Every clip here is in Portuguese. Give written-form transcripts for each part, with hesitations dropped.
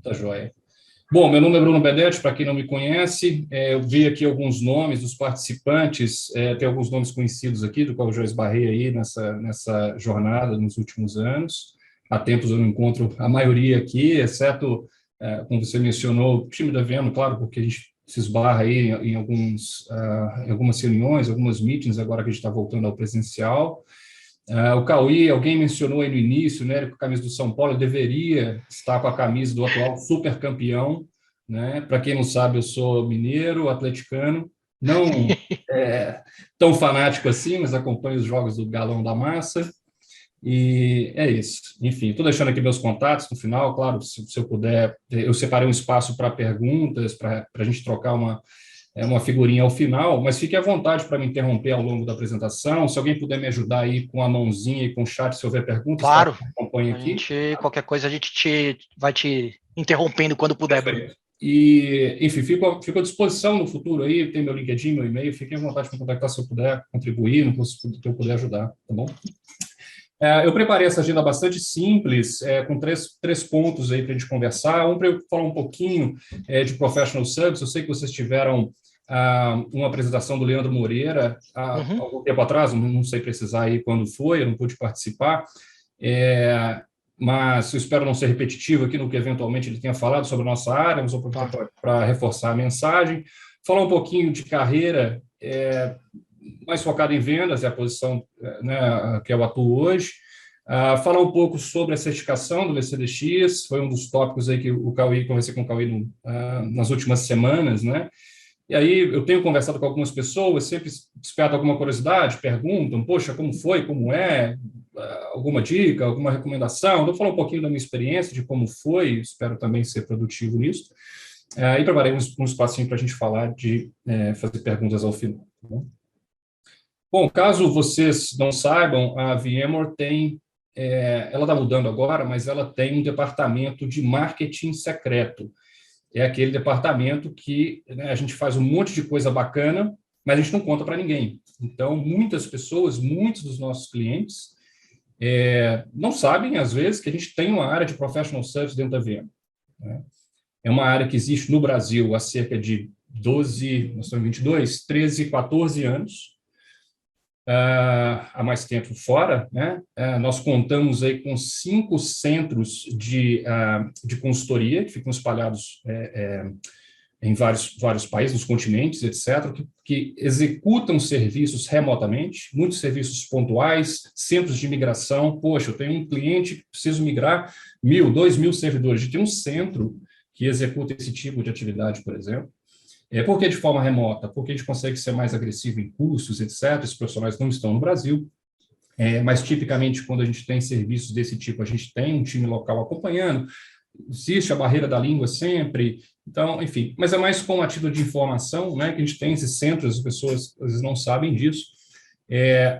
Tá joia. Bom, meu nome é Bruno Benetti, para quem não me conhece, eu vi aqui alguns nomes dos participantes, tem alguns nomes conhecidos aqui, do qual eu já esbarrei aí nessa jornada nos últimos anos. Há tempos eu não encontro a maioria aqui, exceto, como você mencionou, o time da VM, claro, porque a gente se esbarra aí em algumas reuniões, algumas meetings, agora que a gente está voltando ao presencial. O Cauí, alguém mencionou aí no início, né, com a camisa do São Paulo, eu deveria estar com a camisa do atual supercampeão, né? Para quem não sabe, eu sou mineiro, atleticano, não tão fanático assim, mas acompanho os jogos do Galão da Massa, e é isso. Enfim, estou deixando aqui meus contatos no final, claro, se eu puder, eu separei um espaço para perguntas, para a gente trocar uma figurinha ao final, mas fique à vontade para me interromper ao longo da apresentação. Se alguém puder me ajudar aí com a mãozinha e com o chat, se houver perguntas, tá? Claro, Acompanhe a aqui. gente, qualquer coisa a gente vai te interrompendo quando puder, Bruno. Perfeito. E, enfim, fico à disposição no futuro aí, tem meu LinkedIn, meu e-mail, fiquem à vontade para me contactar se eu puder contribuir, se eu puder ajudar, tá bom? Eu preparei essa agenda bastante simples, com três pontos aí para a gente conversar. Um, para eu falar um pouquinho de Professional Service. Eu sei que vocês tiveram uma apresentação do Leandro Moreira há algum tempo atrás, não sei precisar aí quando foi, eu não pude participar, mas eu espero não ser repetitivo aqui no que eventualmente ele tenha falado sobre a nossa área, vamos aproveitar para reforçar a mensagem. Falar um pouquinho de carreira, mais focado em vendas, é a posição, né, que eu atuo hoje. Falar um pouco sobre a certificação do VCDX, foi um dos tópicos aí que conversei com o Cauí nas últimas semanas, né? E aí eu tenho conversado com algumas pessoas, sempre desperta alguma curiosidade, perguntam, poxa, como foi, como é, alguma dica, alguma recomendação. Então, vou falar um pouquinho da minha experiência, de como foi, espero também ser produtivo nisso. E preparei um espacinho para a gente falar fazer perguntas ao final. Tá bom? Bom, caso vocês não saibam, a VMware ela está mudando agora, mas ela tem um departamento de marketing secreto. É aquele departamento que, né, a gente faz um monte de coisa bacana, mas a gente não conta para ninguém. Então, muitas pessoas, muitos dos nossos clientes, não sabem, às vezes, que a gente tem uma área de professional service dentro da VMware. Né? É uma área que existe no Brasil há cerca de 12, nós estamos em 22, 13, 14 anos. Há mais tempo fora, né? Nós contamos aí com 5 centros de consultoria que ficam espalhados em vários países, nos continentes, etc., que executam serviços remotamente, muitos serviços pontuais, centros de migração. Poxa, eu tenho um cliente que preciso migrar 1.000, 2.000 servidores. A gente tem um centro que executa esse tipo de atividade, por exemplo. Por que de forma remota? Porque a gente consegue ser mais agressivo em custos, etc. Esses profissionais não estão no Brasil, mas tipicamente quando a gente tem serviços desse tipo, a gente tem um time local acompanhando, existe a barreira da língua sempre, então, enfim, mas é mais como a título de informação, né, que a gente tem esses centros, as pessoas às vezes não sabem disso.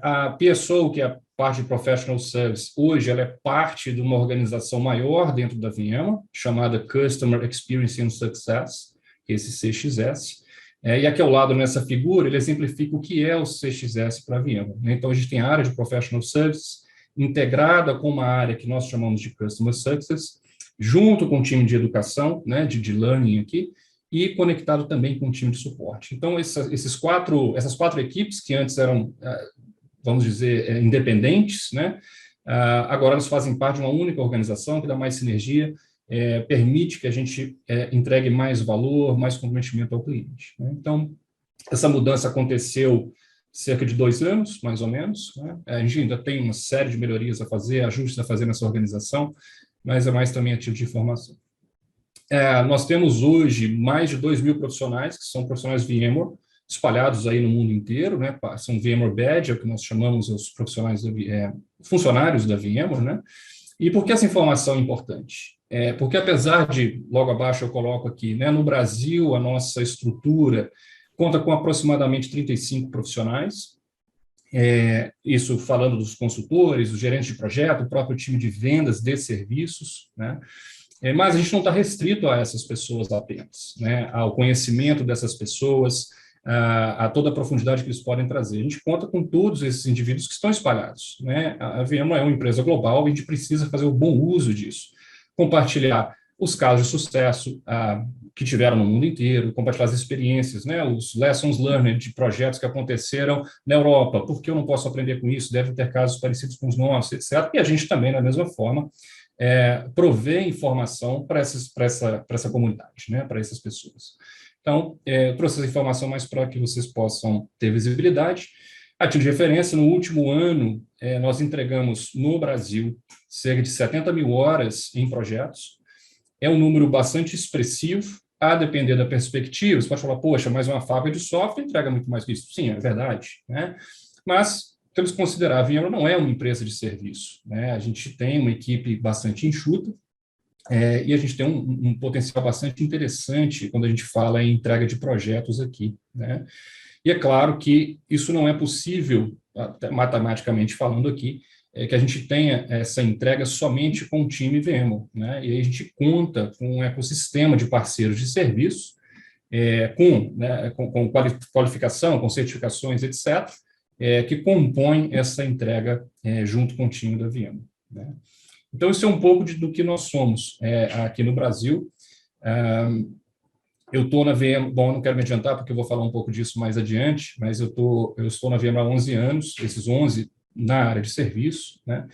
A PSO, que é a parte de Professional Service, hoje ela é parte de uma organização maior dentro da VMware, chamada Customer Experience and Success, esse CXS, e aqui ao lado nessa figura, ele exemplifica o que é o CXS para a VMware. Né? Então, a gente tem a área de Professional Service integrada com uma área que nós chamamos de Customer Success, junto com o time de educação, né, de learning aqui, e conectado também com o time de suporte. Então, essas quatro equipes, que antes eram, vamos dizer, independentes, né, agora elas fazem parte de uma única organização que dá mais sinergia, permite que a gente entregue mais valor, mais comprometimento ao cliente. Né? Então, essa mudança aconteceu cerca de 2 anos, mais ou menos. Né? A gente ainda tem uma série de melhorias a fazer, ajustes a fazer nessa organização, mas é mais também ativo de informação. Nós temos hoje mais de 2.000 profissionais, que são profissionais VMware, espalhados aí no mundo inteiro, né? São VMware Badge, é o que nós chamamos os profissionais, funcionários da VMware, né? E por que essa informação é importante? Porque apesar de, logo abaixo eu coloco aqui, né, no Brasil, a nossa estrutura conta com aproximadamente 35 profissionais, isso falando dos consultores, dos gerentes de projeto, o próprio time de vendas de serviços, né? Mas a gente não está restrito a essas pessoas apenas, né? Ao conhecimento dessas pessoas, a toda a profundidade que eles podem trazer. A gente conta com todos esses indivíduos que estão espalhados, né? A VMware é uma empresa global e a gente precisa fazer o bom uso disso. Compartilhar os casos de sucesso que tiveram no mundo inteiro, compartilhar as experiências, né, os lessons learned de projetos que aconteceram na Europa, por que eu não posso aprender com isso? Devem ter casos parecidos com os nossos, etc. E a gente também, da mesma forma, prover informação para essa comunidade, né, para essas pessoas. Então, eu trouxe essa informação mais para que vocês possam ter visibilidade. A título de referência, no último ano, nós entregamos no Brasil cerca de 70 mil horas em projetos. É um número bastante expressivo, a depender da perspectiva. Você pode falar, poxa, mas uma fábrica de software entrega muito mais que isso. Sim, é verdade, né? Mas temos que considerar, a VMware não é uma empresa de serviço, né? A gente tem uma equipe bastante enxuta, e a gente tem um potencial bastante interessante quando a gente fala em entrega de projetos aqui, né? E é claro que isso não é possível, até matematicamente falando aqui, que a gente tenha essa entrega somente com o time VMware, né? E aí a gente conta com um ecossistema de parceiros de serviço, com qualificação, com certificações, etc., que compõem essa entrega junto com o time da VMware, né? Então, isso é um pouco do que nós somos aqui no Brasil. Eu estou na VMware, bom, não quero me adiantar, porque eu vou falar um pouco disso mais adiante, mas eu estou na VMware há 11 anos, esses 11 na área de serviço, né?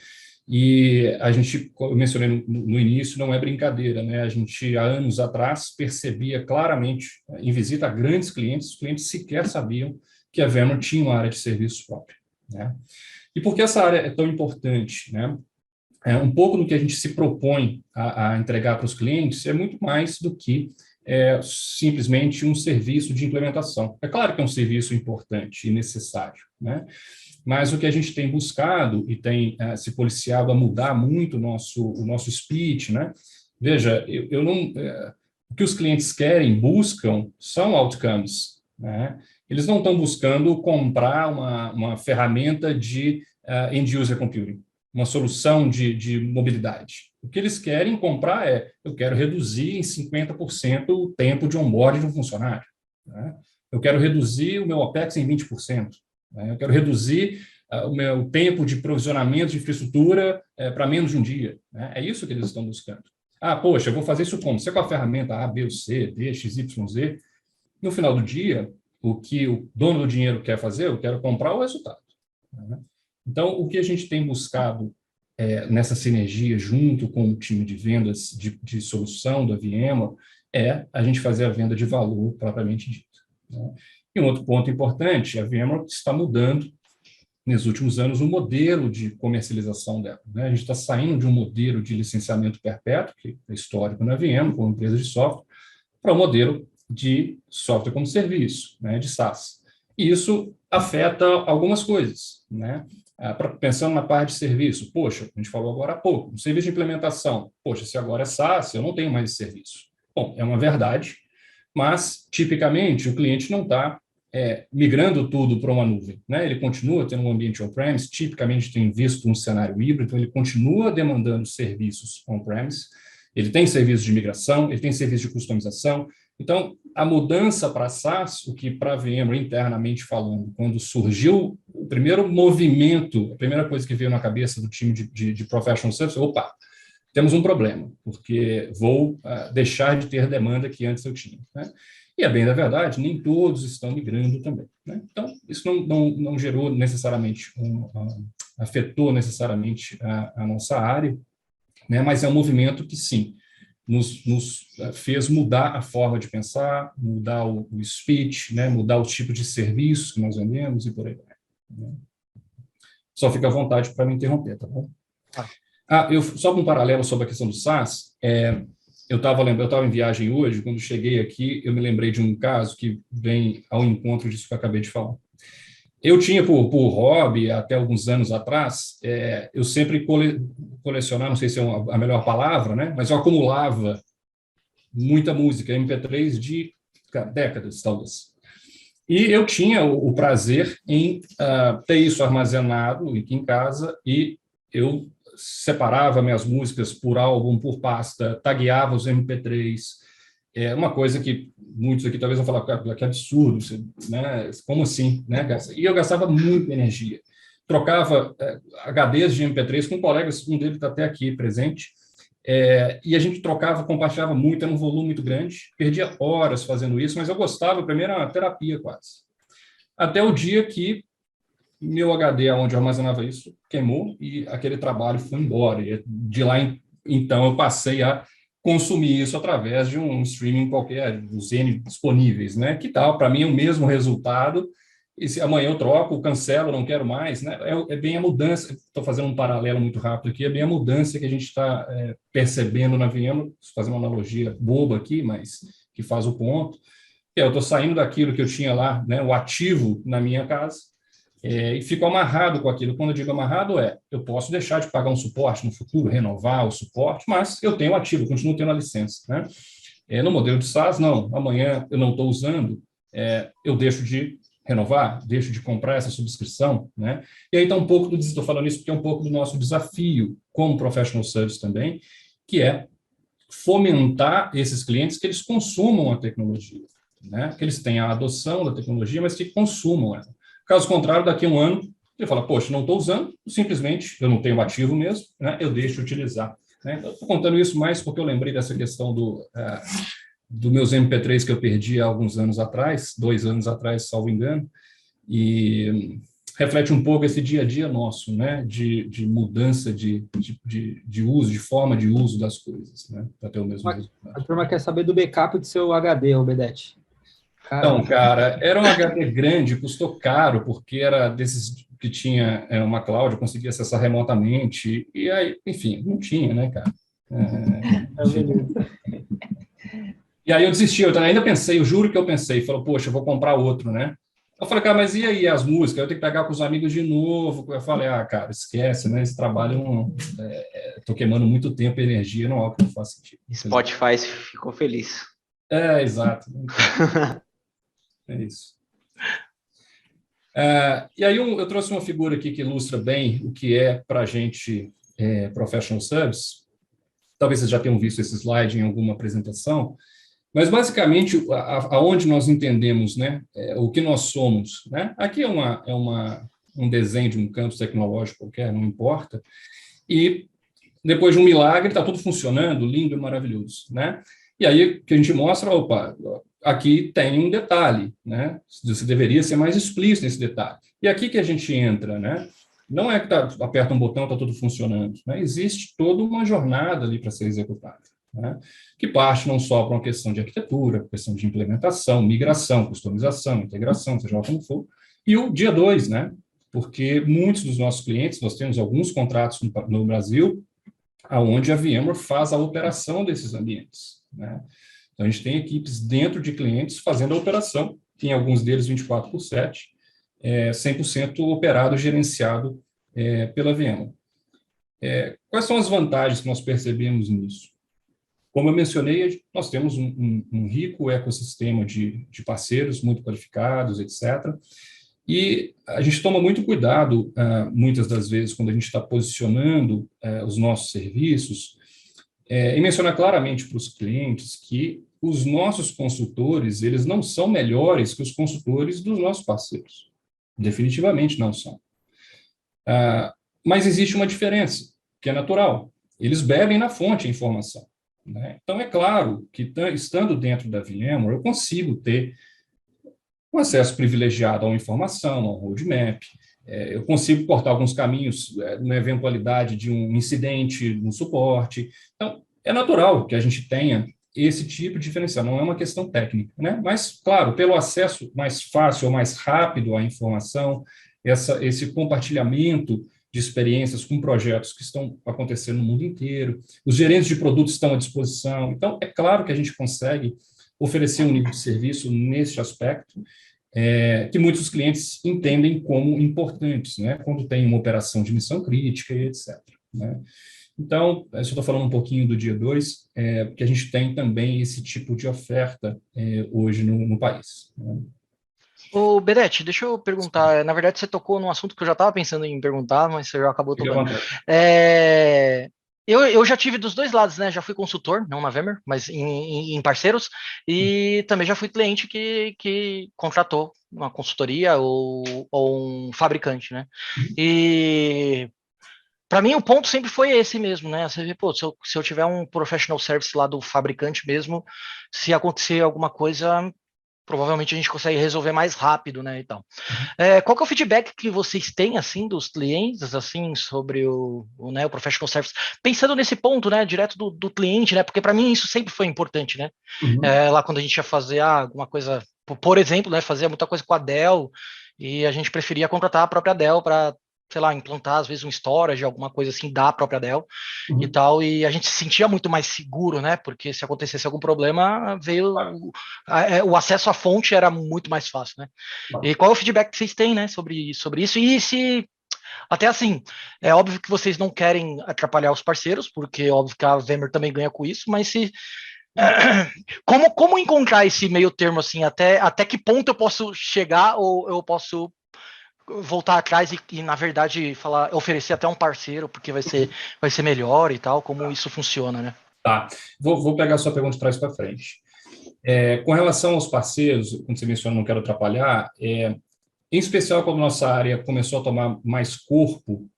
E a gente, como eu mencionei no início, não é brincadeira, né? A gente, há anos atrás, percebia claramente, em visita a grandes clientes, os clientes sequer sabiam que a VMware tinha uma área de serviço própria, né? E por que essa área é tão importante, né? Um pouco do que a gente se propõe a entregar para os clientes é muito mais do que simplesmente um serviço de implementação. É claro que é um serviço importante e necessário, né? Mas o que a gente tem buscado e tem se policiado a mudar muito o nosso speech, né? Veja, eu não, o que os clientes querem, buscam, são outcomes, né? Eles não estão buscando comprar uma ferramenta de end-user computing, uma solução de mobilidade. O que eles querem comprar eu quero reduzir em 50% o tempo de onboarding de um funcionário, né? Eu quero reduzir o meu OPEX em 20%. Eu quero reduzir o meu tempo de provisionamento de infraestrutura para menos de um dia, né? É isso que eles estão buscando. Poxa, eu vou fazer isso como? Se é com a ferramenta A, B, C, D, X, Y, Z. No final do dia, o que o dono do dinheiro quer fazer, eu quero comprar o resultado, né? Então, o que a gente tem buscado nessa sinergia junto com o time de vendas de solução da VMware a gente fazer a venda de valor propriamente dito, né? E um outro ponto importante, a VMware está mudando, nos últimos anos, o modelo de comercialização dela, né? A gente está saindo de um modelo de licenciamento perpétuo, que é histórico na VMware, como empresa de software, para um modelo de software como serviço, né, de SaaS. E isso afeta algumas coisas, né? Pensando na parte de serviço, poxa, a gente falou agora há pouco, um serviço de implementação, poxa, se agora é SaaS, eu não tenho mais esse serviço. Bom, é uma verdade, mas, tipicamente, o cliente não está migrando tudo para uma nuvem, né? Ele continua tendo um ambiente on-premise, tipicamente tem visto um cenário híbrido, então ele continua demandando serviços on-premise, ele tem serviços de migração, ele tem serviços de customização. Então, a mudança para SaaS, o que para a VMware, internamente falando, quando surgiu o primeiro movimento, a primeira coisa que veio na cabeça do time de Professional Services, opa, temos um problema, porque vou deixar de ter demanda que antes eu tinha, né? E, a bem da verdade, nem todos estão migrando também, né? Então, isso não gerou necessariamente, afetou necessariamente a nossa área, né? Mas é um movimento que, sim, nos fez mudar a forma de pensar, mudar o speech, né? Mudar o tipo de serviço que nós vendemos e por aí vai, né? Só fica à vontade para me interromper, tá bom? Só um paralelo sobre a questão do SaaS, eu estava em viagem hoje, quando cheguei aqui, eu me lembrei de um caso que vem ao encontro disso que eu acabei de falar. Eu tinha, por hobby, até alguns anos atrás, eu sempre colecionava, não sei se é a melhor palavra, né? Mas eu acumulava muita música, MP3 de décadas, talvez. E eu tinha o prazer em ter isso armazenado aqui em casa, e eu separava minhas músicas por álbum, por pasta, tagueava os MP3. É uma coisa que muitos aqui talvez vão falar que absurdo, né? Como assim, né? E eu gastava muita energia. Trocava HDs de MP3 com colegas, um deles está até aqui presente, E a gente trocava, compartilhava muito, era um volume muito grande, perdia horas fazendo isso, mas eu gostava, para mim era uma terapia quase. Até o dia que meu HD, onde eu armazenava isso, queimou e aquele trabalho foi embora. E de lá, então, eu passei a consumir isso através de um streaming qualquer, dos N disponíveis, né? Que tal, para mim, é o mesmo resultado. E se amanhã eu troco, cancelo, não quero mais, né? É bem a mudança. Estou fazendo um paralelo muito rápido aqui. É bem a mudança que a gente está percebendo na VM. Fazer uma analogia boba aqui, mas que faz o ponto. Eu estou saindo daquilo que eu tinha lá, né? O ativo na minha casa e fico amarrado com aquilo. Quando eu digo amarrado, eu posso deixar de pagar um suporte no futuro, renovar o suporte, mas eu tenho ativo, eu continuo tendo a licença. Né? No modelo de SaaS, não. Amanhã eu não estou usando, eu deixo de renovar, deixo de comprar essa subscrição. Né? E aí está um pouco estou falando isso porque é um pouco do nosso desafio como professional service também, que é fomentar esses clientes que eles consumam a tecnologia, né? Que eles tenham a adoção da tecnologia, mas que consumam ela. Caso contrário, daqui a um ano, ele fala, poxa, não estou usando, simplesmente, eu não tenho ativo mesmo, né? Eu deixo de utilizar. Né? Estou contando isso mais porque eu lembrei dessa questão do meus MP3 que eu perdi há alguns anos atrás, 2 anos atrás, salvo engano, e reflete um pouco esse dia a dia nosso, né, de mudança de uso, de forma de uso das coisas, né, para ter o mesmo resultado. A turma quer saber do backup do seu HD, Bedete. Então, cara, era um HD grande, custou caro, porque era desses que tinha uma cloud, eu conseguia acessar remotamente, e aí, enfim, não tinha, né, cara? E aí eu desisti, eu ainda pensei, eu juro que eu pensei, falou, poxa, eu vou comprar outro, né? Eu falei, cara, mas e aí as músicas? Eu tenho que pegar com os amigos de novo. Eu falei, cara, esquece, né? Esse trabalho, estou queimando muito tempo e energia, não é algo que não faz sentido. Spotify ficou feliz. Exato. É isso. E aí eu trouxe uma figura aqui que ilustra bem o que é para a gente professional service. Talvez vocês já tenham visto esse slide em alguma apresentação. Mas, basicamente, aonde nós entendemos, né, o que nós somos. Né? Aqui é um desenho de um campus tecnológico qualquer, não importa, e depois de um milagre, está tudo funcionando, lindo e maravilhoso. Né? E aí que a gente mostra, opa, aqui tem um detalhe, né? Você deveria ser mais explícito nesse detalhe. E aqui que a gente entra, né? Não é que aperta um botão, está tudo funcionando. Né? Existe toda uma jornada ali para ser executada. Né, que parte não só para uma questão de arquitetura, questão de implementação, migração, customização, integração, seja lá como for, e o dia 2, né, porque muitos dos nossos clientes, nós temos alguns contratos no Brasil, onde a VMware faz a operação desses ambientes. Né? Então, a gente tem equipes dentro de clientes fazendo a operação, tem alguns deles 24/7, 100% operado, gerenciado pela VMware. Quais são as vantagens que nós percebemos nisso? Como eu mencionei, nós temos um rico ecossistema de parceiros muito qualificados, etc. E a gente toma muito cuidado, muitas das vezes, quando a gente está posicionando os nossos serviços, em mencionar claramente para os clientes que os nossos consultores, eles não são melhores que os consultores dos nossos parceiros. Definitivamente não são. Mas existe uma diferença, que é natural. Eles bebem na fonte a informação. Né? Então, é claro que, estando dentro da VMware, eu consigo ter um acesso privilegiado a uma informação, a um roadmap, eu consigo cortar alguns caminhos na eventualidade de um incidente, um suporte. Então, é natural que a gente tenha esse tipo de diferencial, não é uma questão técnica. Né? Mas, claro, pelo acesso mais fácil ou mais rápido à informação, esse compartilhamento de experiências com projetos que estão acontecendo no mundo inteiro, os gerentes de produtos estão à disposição. Então, é claro que a gente consegue oferecer um nível de serviço nesse aspecto, que muitos clientes entendem como importantes, né, quando tem uma operação de missão crítica e etc. Né? Então, eu estou falando um pouquinho do dia 2, porque a gente tem também esse tipo de oferta hoje no país. Né? Ô, Bedete, deixa eu perguntar. Na verdade, você tocou num assunto que eu já estava pensando em perguntar, mas você já acabou tocando. Eu já tive dos dois lados, né? Já fui consultor, não na VMware, mas em parceiros, e também já fui cliente que contratou uma consultoria ou um fabricante, né? E Para mim, o ponto sempre foi esse mesmo, né? Você vê, pô, se eu tiver um professional service lá do fabricante mesmo, se acontecer alguma coisa, provavelmente a gente consegue resolver mais rápido, né, e tal. Qual que é o feedback que vocês têm, assim, dos clientes, assim, sobre o professional service? Pensando nesse ponto, né, direto do cliente, né, porque para mim isso sempre foi importante, né? Uhum. Lá quando a gente ia fazer alguma coisa, por exemplo, né, fazia muita coisa com a Dell, e a gente preferia contratar a própria Dell para, sei lá, implantar às vezes um storage, alguma coisa assim da própria Dell e Uhum. tal, e a gente se sentia muito mais seguro, né? Porque se acontecesse algum problema, Claro, o acesso à fonte era muito mais fácil, né? claro. E qual é o feedback que vocês têm, né, sobre isso? E se até assim, é óbvio que vocês não querem atrapalhar os parceiros, porque é óbvio que a Vemer também ganha com isso, mas se como encontrar esse meio termo assim, até que ponto eu posso chegar ou eu posso voltar atrás e na verdade falar, oferecer até um parceiro, porque vai ser melhor e tal, como isso funciona, né? Tá. Vou pegar a sua pergunta de trás para frente. Com relação aos parceiros, quando você menciona não quero atrapalhar, em especial quando nossa área começou a tomar mais corpo,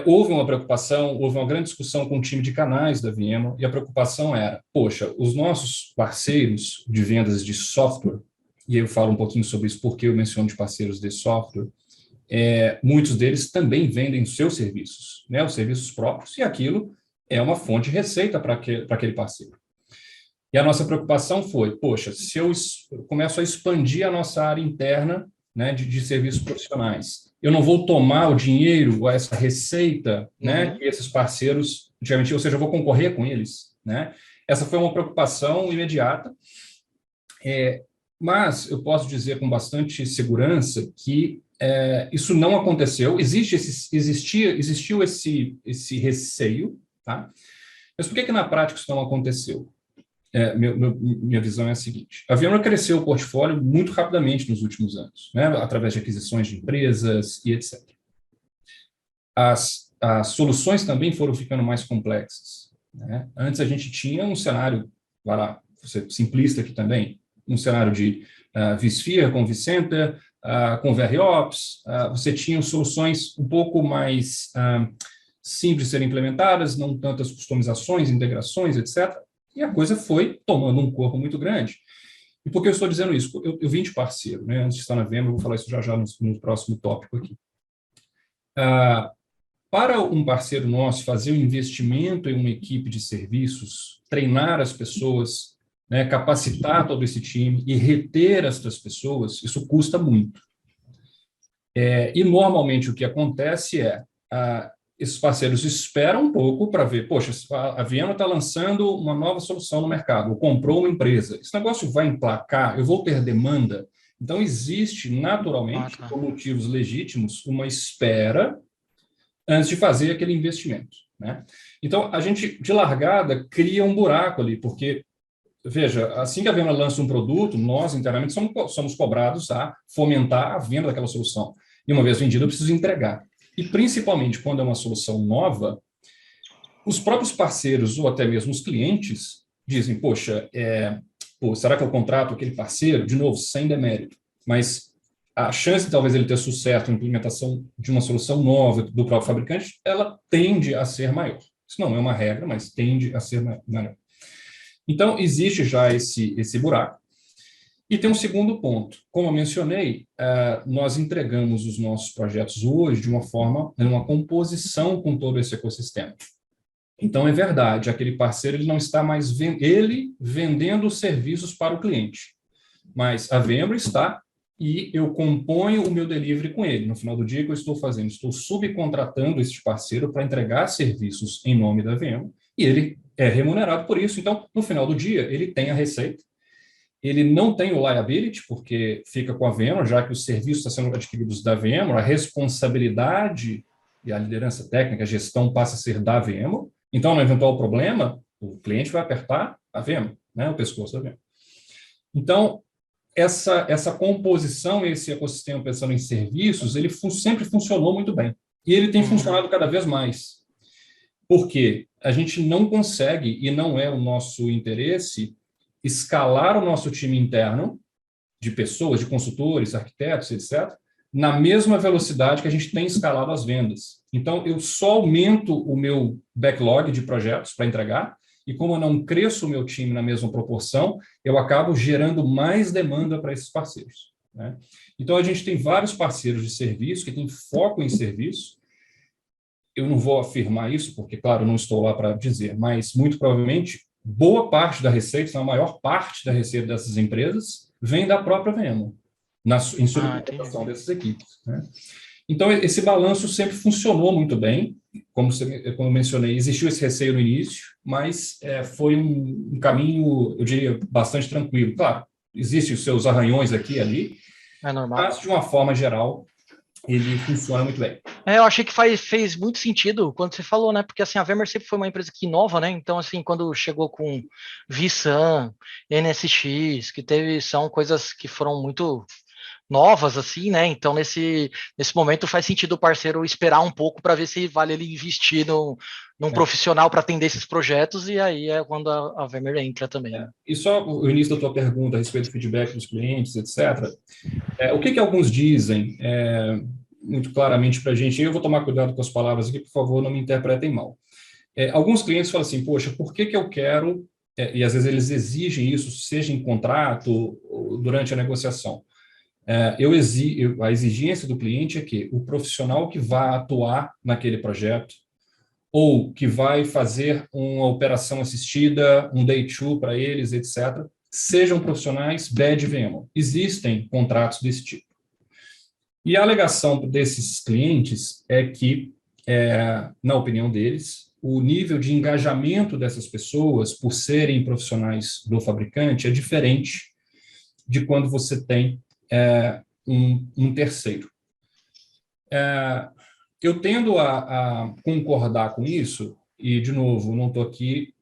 houve uma preocupação, houve uma grande discussão com o time de canais da VMware, e a preocupação era, poxa, os nossos parceiros de vendas de software, e eu falo um pouquinho sobre isso porque eu menciono de parceiros de software, muitos deles também vendem os seus serviços, né, os serviços próprios, e aquilo é uma fonte de receita para aquele parceiro. E a nossa preocupação foi, poxa, se eu começo a expandir a nossa área interna, né, de serviços profissionais, eu não vou tomar o dinheiro ou essa receita, né, que esses parceiros, antigamente, ou seja, eu vou concorrer com eles, né? Essa foi uma preocupação imediata, mas eu posso dizer com bastante segurança que isso não aconteceu. Existiu esse receio, tá? Mas por que na prática isso não aconteceu? Minha visão é a seguinte: a VMware cresceu o portfólio muito rapidamente nos últimos anos, né, através de aquisições de empresas e etc. As soluções também foram ficando mais complexas, né? Antes a gente tinha um cenário, vai lá, vou ser simplista aqui também, um cenário de vSphere com vCenter, com VROps, você tinha soluções um pouco mais simples de serem implementadas, não tantas customizações, integrações, etc. E a coisa foi tomando um corpo muito grande. E por que eu estou dizendo isso? Eu vim de parceiro, né? Antes de estar na VMware, eu vou falar isso já no próximo tópico aqui. Para um parceiro nosso fazer um investimento em uma equipe de serviços, treinar as pessoas, né, capacitar todo esse time e reter essas pessoas, isso custa muito. E normalmente o que acontece esses parceiros esperam um pouco para ver, poxa, a VMware está lançando uma nova solução no mercado, ou comprou uma empresa, esse negócio vai emplacar, eu vou ter demanda. Então, existe naturalmente, por motivos legítimos, uma espera antes de fazer aquele investimento, né? Então, a gente, de largada, cria um buraco ali, porque, veja, assim que a VMware lança um produto, nós, internamente, somos cobrados a fomentar a venda daquela solução. E uma vez vendida, eu preciso entregar. E, principalmente, quando é uma solução nova, os próprios parceiros ou até mesmo os clientes dizem, poxa, será que eu contrato aquele parceiro? De novo, sem demérito. Mas a chance de talvez ele ter sucesso na implementação de uma solução nova do próprio fabricante, ela tende a ser maior. Isso não é uma regra, mas tende a ser maior. Então, existe já esse buraco. E tem um segundo ponto. Como eu mencionei, nós entregamos os nossos projetos hoje de uma forma, numa composição com todo esse ecossistema. Então, é verdade, aquele parceiro ele não está mais vendendo serviços para o cliente, mas a VMware está e eu componho o meu delivery com ele. No final do dia, o que eu estou fazendo? Estou subcontratando este parceiro para entregar serviços em nome da VMware e ele é remunerado por isso. Então, no final do dia, ele tem a receita. Ele não tem o liability, porque fica com a VMware, já que os serviços estão sendo adquiridos da VMware, a responsabilidade e a liderança técnica, a gestão passa a ser da VMware. Então, no eventual problema, o cliente vai apertar a VMware, né, o pescoço da VMware. Então, essa composição, esse ecossistema pensando em serviços, ele sempre funcionou muito bem. E ele tem funcionado cada vez mais. Porque a gente não consegue, e não é o nosso interesse, escalar o nosso time interno, de pessoas, de consultores, arquitetos, etc., na mesma velocidade que a gente tem escalado as vendas. Então, eu só aumento o meu backlog de projetos para entregar, e como eu não cresço o meu time na mesma proporção, eu acabo gerando mais demanda para esses parceiros, né? Então, a gente tem vários parceiros de serviço que têm foco em serviço. Eu não vou afirmar isso, porque, claro, não estou lá para dizer, mas, muito provavelmente, boa parte da receita, a maior parte da receita dessas empresas, vem da própria VMware, em subcontratação dessas equipes, né? Então, esse balanço sempre funcionou muito bem. Como eu mencionei, existiu esse receio no início, mas foi um caminho, eu diria, bastante tranquilo. Claro, existem os seus arranhões aqui e ali, É normal. mas, de uma forma geral, ele funciona muito bem. Eu achei que fez muito sentido quando você falou, né? Porque assim, a VMware sempre foi uma empresa que inova, né? Então, assim, quando chegou com vSAN, NSX, são coisas que foram muito novas, assim, né? Então, nesse momento faz sentido o parceiro esperar um pouco para ver se vale ele investir num profissional para atender esses projetos, e aí é quando a VMware entra também. Né? E só o início da tua pergunta a respeito do feedback dos clientes, etc. O que alguns dizem muito claramente para a gente, e eu vou tomar cuidado com as palavras aqui, por favor, não me interpretem mal. Alguns clientes falam assim, poxa, por que eu quero, e às vezes eles exigem isso, seja em contrato ou durante a negociação. A exigência do cliente é que o profissional que vai atuar naquele projeto ou que vai fazer uma operação assistida, um day two para eles, etc., sejam profissionais BED VMware. Existem contratos desse tipo. E a alegação desses clientes é que, na opinião deles, o nível de engajamento dessas pessoas, por serem profissionais do fabricante, é diferente de quando você tem um terceiro. Eu tendo a concordar com isso, e, de novo, não estou aqui,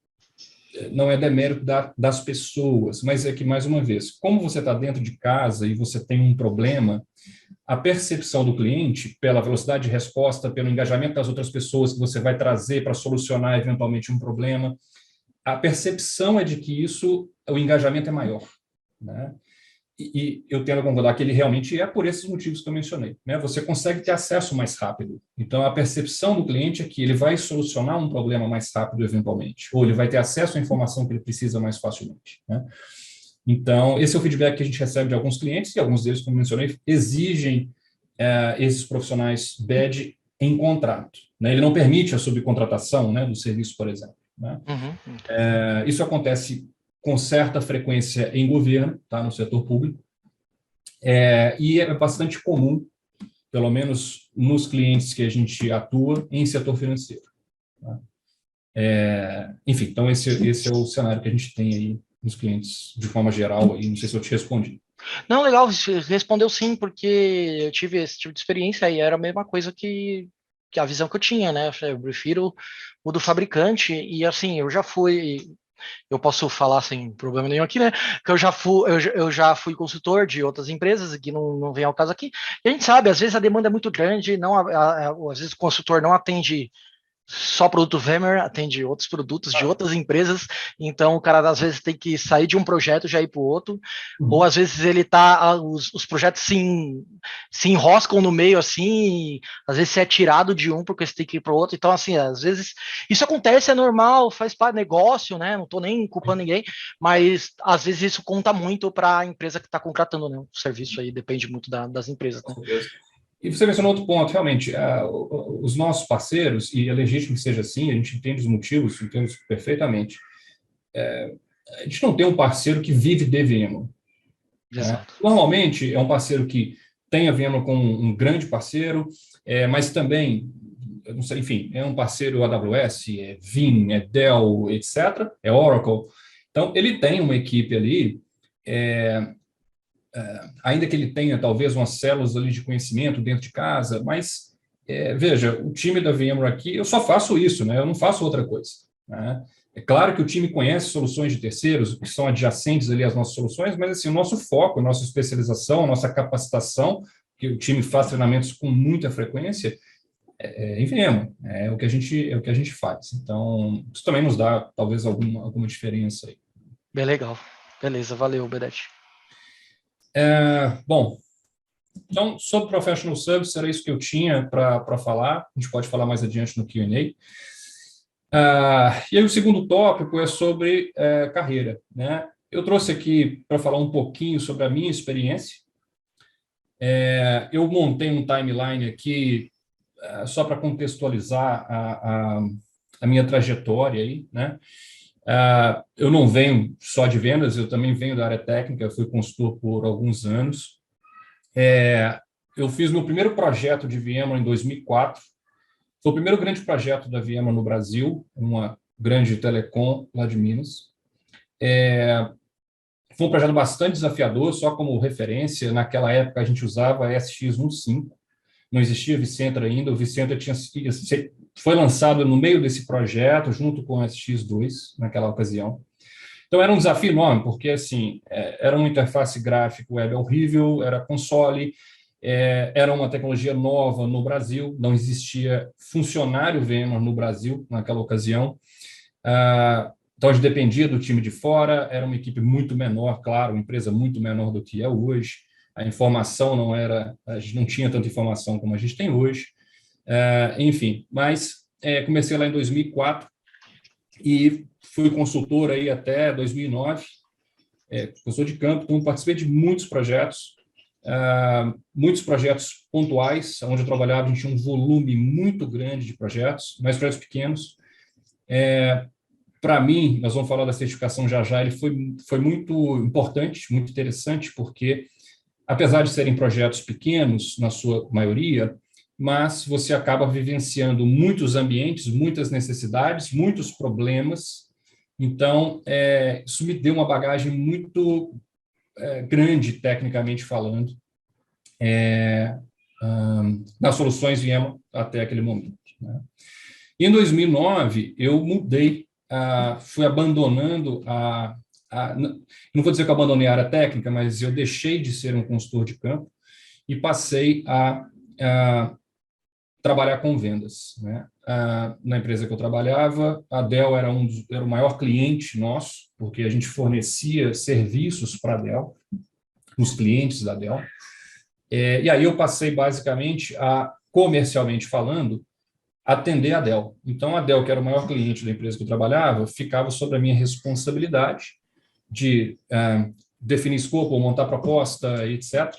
não é demérito das pessoas, mas é que, mais uma vez, como você está dentro de casa e você tem um problema, a percepção do cliente, pela velocidade de resposta, pelo engajamento das outras pessoas que você vai trazer para solucionar, eventualmente, um problema, a percepção é de que o engajamento é maior, né? E eu tendo a concordar que ele realmente é por esses motivos que eu mencionei, né? Você consegue ter acesso mais rápido. Então, a percepção do cliente é que ele vai solucionar um problema mais rápido, eventualmente, ou ele vai ter acesso à informação que ele precisa mais facilmente, né? Então, esse é o feedback que a gente recebe de alguns clientes, e alguns deles, como mencionei, exigem esses profissionais BED em contrato, né? Ele não permite a subcontratação, né, do serviço, por exemplo, né? Isso acontece com certa frequência em governo, tá, no setor público, e é bastante comum, pelo menos nos clientes que a gente atua, em setor financeiro. Tá? Enfim, então esse é o cenário que a gente tem aí nos clientes, de forma geral, e não sei se eu te respondi. Não, legal, você respondeu sim, porque eu tive esse tipo de experiência e era a mesma coisa que a visão que eu tinha, né? Eu prefiro o do fabricante, e assim, eu posso falar sem problema nenhum aqui, né? Que eu já fui consultor de outras empresas, que não vem ao caso aqui. E a gente sabe, às vezes a demanda é muito grande, às vezes o consultor não atende só produto VMware, atende outros produtos de outras empresas, então o cara às vezes tem que sair de um projeto e já ir para o outro, ou às vezes os projetos se enroscam no meio assim, às vezes você é tirado de um porque você tem que ir para o outro, então assim, às vezes isso acontece, é normal, faz parte do negócio, né, não estou nem culpando ninguém, mas às vezes isso conta muito para a empresa que está contratando, né, o serviço aí depende muito das empresas, né. E você mencionou outro ponto, realmente, os nossos parceiros, e é legítimo que seja assim, a gente entende os motivos, entende perfeitamente, a gente não tem um parceiro que vive de VMware. Exato. Normalmente, é um parceiro que tem a VMware como um grande parceiro, mas também, eu não sei, enfim, é um parceiro AWS, é Vim, é Dell, etc., é Oracle. Então, ele tem uma equipe ali, ainda que ele tenha talvez umas células ali de conhecimento dentro de casa, mas veja, o time da VMware aqui, eu só faço isso, né? Eu não faço outra coisa, né? É claro que o time conhece soluções de terceiros que são adjacentes ali às nossas soluções, mas assim, o nosso foco, a nossa especialização, a nossa capacitação, que o time faz treinamentos com muita frequência, em VMware, é o que a gente faz. Então, isso também nos dá talvez alguma diferença aí. Bem legal. Beleza, valeu, Bedete. Bom, Então, sobre Professional Service, era isso que eu tinha para falar. A gente pode falar mais adiante no Q&A. E aí o segundo tópico é sobre carreira, né? Eu trouxe aqui para falar um pouquinho sobre a minha experiência. Eu montei um timeline aqui só para contextualizar a minha trajetória aí, né? Eu não venho só de vendas, eu também venho da área técnica, eu fui consultor por alguns anos. Eu fiz meu primeiro projeto de VMware em 2004. Foi o primeiro grande projeto da VMware no Brasil, uma grande telecom lá de Minas. Foi um projeto bastante desafiador, só como referência, naquela época a gente usava SX15, não existia vCenter ainda, o vCenter foi lançado no meio desse projeto, junto com o SX2, naquela ocasião. Então, era um desafio enorme, porque assim, era uma interface gráfica web horrível, era console, era uma tecnologia nova no Brasil, não existia funcionário VMware no Brasil naquela ocasião. Então, a gente dependia do time de fora, era uma equipe muito menor, claro, uma empresa muito menor do que é hoje. A informação não era, a gente não tinha tanta informação como a gente tem hoje. Enfim, mas comecei lá em 2004 e fui consultor aí até 2009, consultor de campo, então participei de muitos projetos pontuais, onde eu trabalhava, a gente tinha um volume muito grande de projetos, mas projetos pequenos. Para mim, nós vamos falar da certificação já já, ele foi muito importante, muito interessante, porque, apesar de serem projetos pequenos, na sua maioria, mas você acaba vivenciando muitos ambientes, muitas necessidades, muitos problemas. Então, isso me deu uma bagagem muito grande, tecnicamente falando, nas soluções VMware até aquele momento, né? Em 2009, eu mudei, fui abandonando não vou dizer que eu abandonei a área técnica, mas eu deixei de ser um consultor de campo e passei a trabalhar com vendas, né? Na empresa que eu trabalhava, a Dell era o maior cliente nosso, porque a gente fornecia serviços para a Dell, os clientes da Dell. E aí eu passei basicamente comercialmente falando, atender a Dell. Então, a Dell, que era o maior cliente da empresa que eu trabalhava, ficava sob a minha responsabilidade de definir escopo, montar proposta, etc.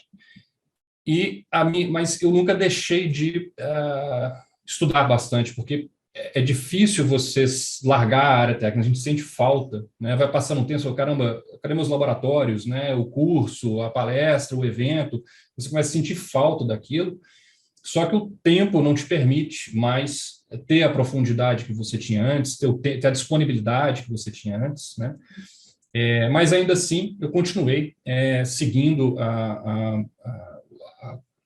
Mas eu nunca deixei de estudar bastante, porque é difícil você largar a área técnica, a gente sente falta, né? Vai passando um tempo, você fala, caramba, cadê meus laboratórios, né? O curso, a palestra, o evento, você começa a sentir falta daquilo, só que o tempo não te permite mais ter a profundidade que você tinha antes, ter a disponibilidade que você tinha antes, né? Mas ainda assim, eu continuei seguindo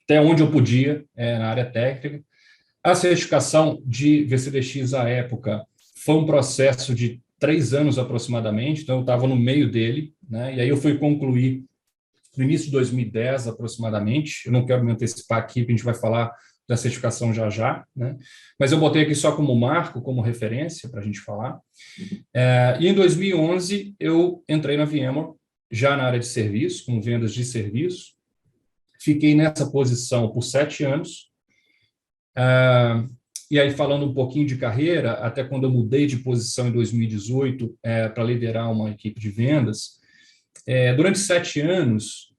até onde eu podia na área técnica. A certificação de VCDX à época foi um processo de 3 anos aproximadamente, então eu estava no meio dele, né? E aí eu fui concluir no início de 2010 aproximadamente. Eu não quero me antecipar aqui, porque a gente vai falar da certificação já já, né? Mas eu botei aqui só como marco, como referência para a gente falar. E em 2011 eu entrei na VMware, já na área de serviço, com vendas de serviço. Fiquei nessa posição por 7 anos. E aí, falando um pouquinho de carreira, até quando eu mudei de posição em 2018 para liderar uma equipe de vendas, durante 7 anos,